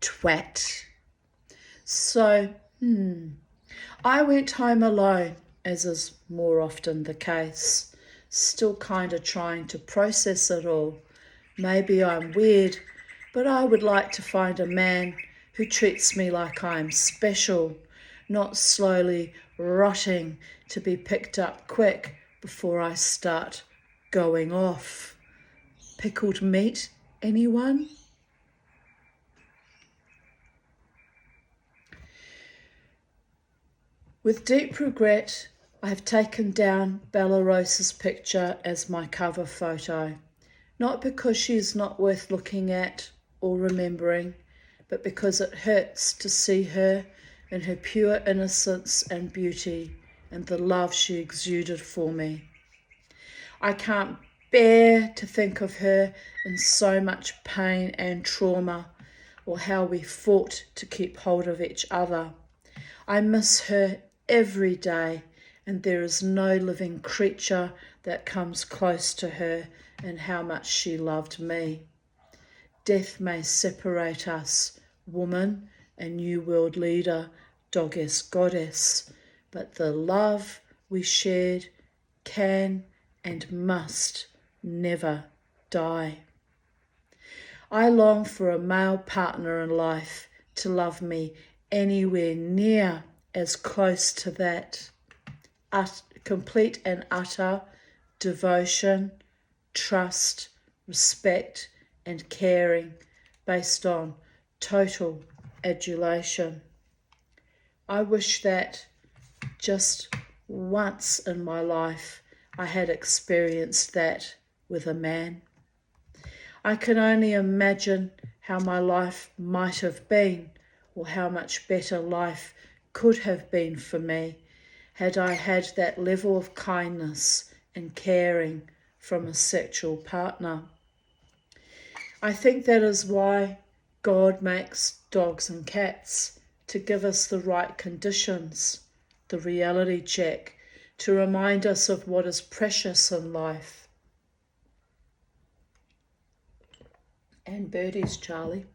twat. So, I went home alone, as is more often the case, still kind of trying to process it all. Maybe I'm weird, but I would like to find a man who treats me like I'm special, not slowly rotting to be picked up quick before I start going off. Pickled meat, anyone? With deep regret, I have taken down Bella Rosa's picture as my cover photo, not because she is not worth looking at or remembering, but because it hurts to see her in her pure innocence and beauty and the love she exuded for me. I can't bear to think of her in so much pain and trauma, or how we fought to keep hold of each other. I miss her every day, and there is no living creature that comes close to her in how much she loved me. Death may separate us, woman and new world leader, goddess, but the love we shared can and must never die. I long for a male partner in life to love me anywhere near as close to that. Complete and utter devotion, trust, respect and caring based on total adulation. I wish that just once in my life I had experienced that with a man. I can only imagine how my life might have been, or how much better life could have been for me had I had that level of kindness and caring from a sexual partner. I think that is why God makes dogs and cats, to give us the right conditions, the reality check, to remind us of what is precious in life. And birdies, Charlie.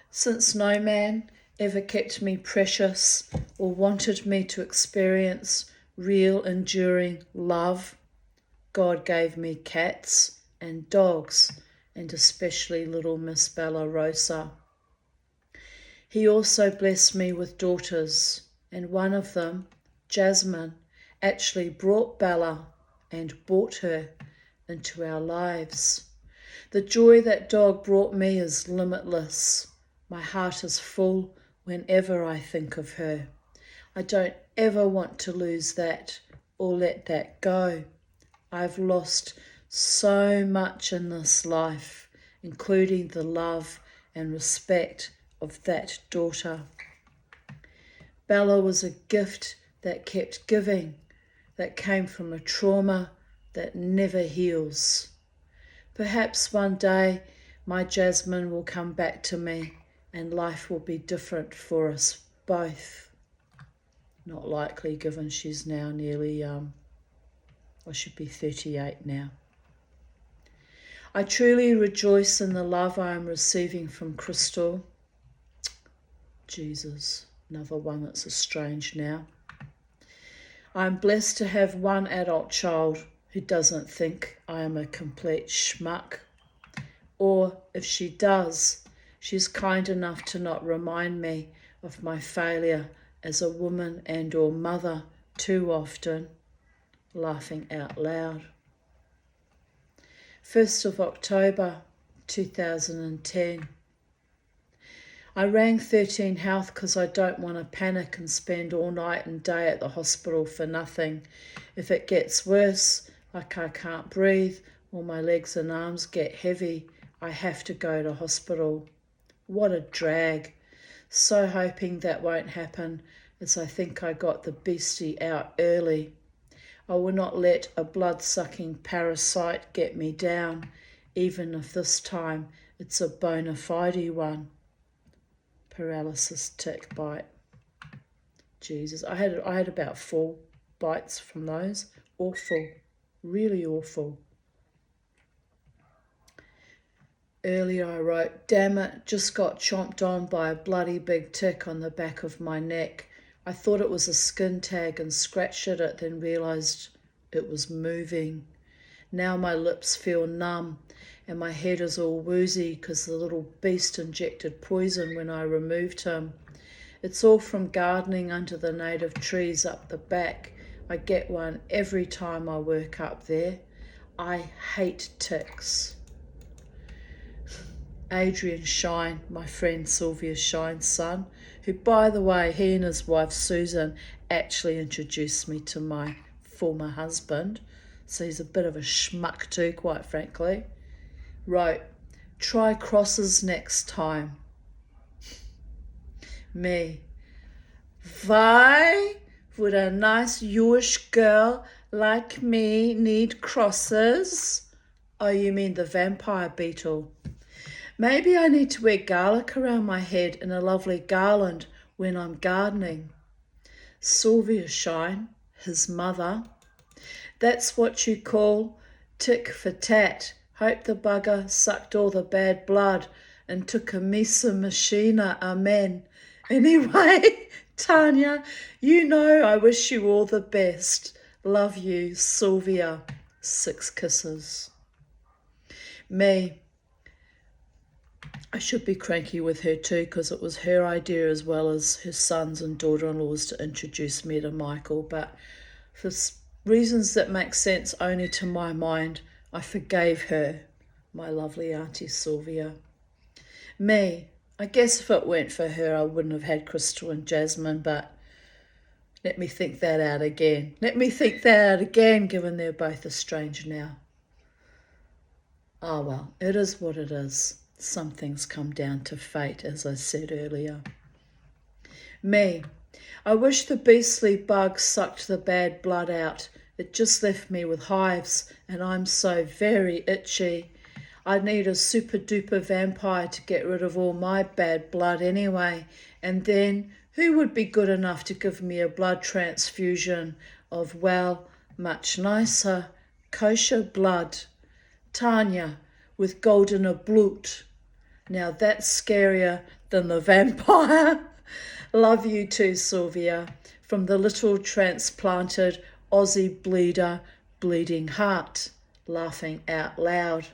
Since no man ever kept me precious or wanted me to experience real enduring love, God gave me cats and dogs, and especially little Miss Bella Rosa. He also blessed me with daughters, and one of them, Jasmine, actually brought Bella and brought her into our lives. The joy that dog brought me is limitless. My heart is full whenever I think of her. I don't ever want to lose that or let that go. I've lost so much in this life, including the love and respect of that daughter. Bella was a gift that kept giving, that came from a trauma that never heals. Perhaps one day my Jasmine will come back to me and life will be different for us both. Not likely, given she's now nearly, I should be 38 now. I truly rejoice in the love I am receiving from Crystal. Jesus, another one that's estranged now. I'm blessed to have one adult child who doesn't think I am a complete schmuck. Or if she does, she's kind enough to not remind me of my failure as a woman and or mother too often, laughing out loud. 1st of October 2010. I rang 13 Health because I don't want to panic and spend all night and day at the hospital for nothing. If it gets worse, like I can't breathe or my legs and arms get heavy, I have to go to hospital. What a drag. So hoping that won't happen, as I think I got the beastie out early. I will not let a blood-sucking parasite get me down, even if this time it's a bona fide one. Paralysis tick bite. Jesus, I had about 4 bites from those. Awful, really awful. Earlier I wrote, damn it, just got chomped on by a bloody big tick on the back of my neck. I thought it was a skin tag and scratched at it, then realised it was moving. Now my lips feel numb and my head is all woozy because the little beast injected poison when I removed him. It's all from gardening under the native trees up the back. I get one every time I work up there. I hate ticks. Adrian Shine, my friend Sylvia Shine's son, who, by the way, he and his wife Susan actually introduced me to my former husband, so he's a bit of a schmuck too, quite frankly, wrote, try crosses next time. Me, why would a nice Jewish girl like me need crosses? Oh, you mean the vampire beetle? Maybe I need to wear garlic around my head in a lovely garland when I'm gardening. Sylvia Shine, his mother. That's what you call tick for tat. Hope the bugger sucked all the bad blood and took a misa machina, amen. Anyway, Tanya, you know I wish you all the best. Love you, Sylvia. 6 kisses. Me. I should be cranky with her too, because it was her idea as well as her sons and daughter-in-laws to introduce me to Michael, but for reasons that make sense only to my mind, I forgave her, my lovely Auntie Sylvia. Me, I guess if it weren't for her, I wouldn't have had Crystal and Jasmine, but let me think that out again. Let me think that out again, given they're both estranged now. Oh well, it is what it is. Some things come down to fate, as I said earlier. Me, I wish the beastly bug sucked the bad blood out. It just left me with hives, and I'm so very itchy. I need a super duper vampire to get rid of all my bad blood anyway. And then, who would be good enough to give me a blood transfusion of, well, much nicer, kosher blood? Tanya, with goldener blood. Now that's scarier than the vampire. Love you too, Sylvia, from the little transplanted Aussie bleeder, bleeding heart, laughing out loud.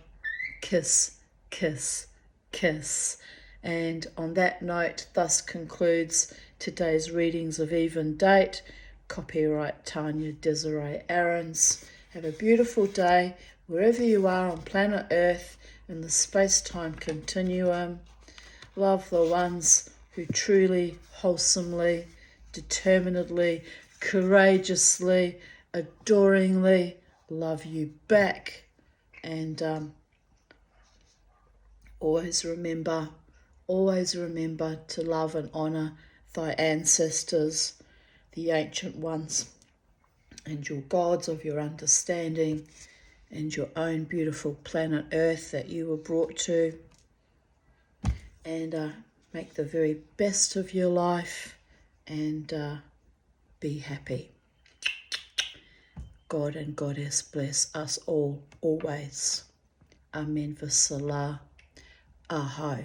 Kiss, kiss, kiss. And on that note, thus concludes today's readings of Even Date. Copyright Tanya Desiree Aarons. Have a beautiful day wherever you are on planet Earth in the space-time continuum. Love the ones who truly, wholesomely, determinedly, courageously, adoringly love you back. And always remember to love and honour thy ancestors, the ancient ones, and your gods of your understanding, and your own beautiful planet Earth that you were brought to. And make the very best of your life, and be happy. God and Goddess bless us all, always. Amen v'salah. Aho.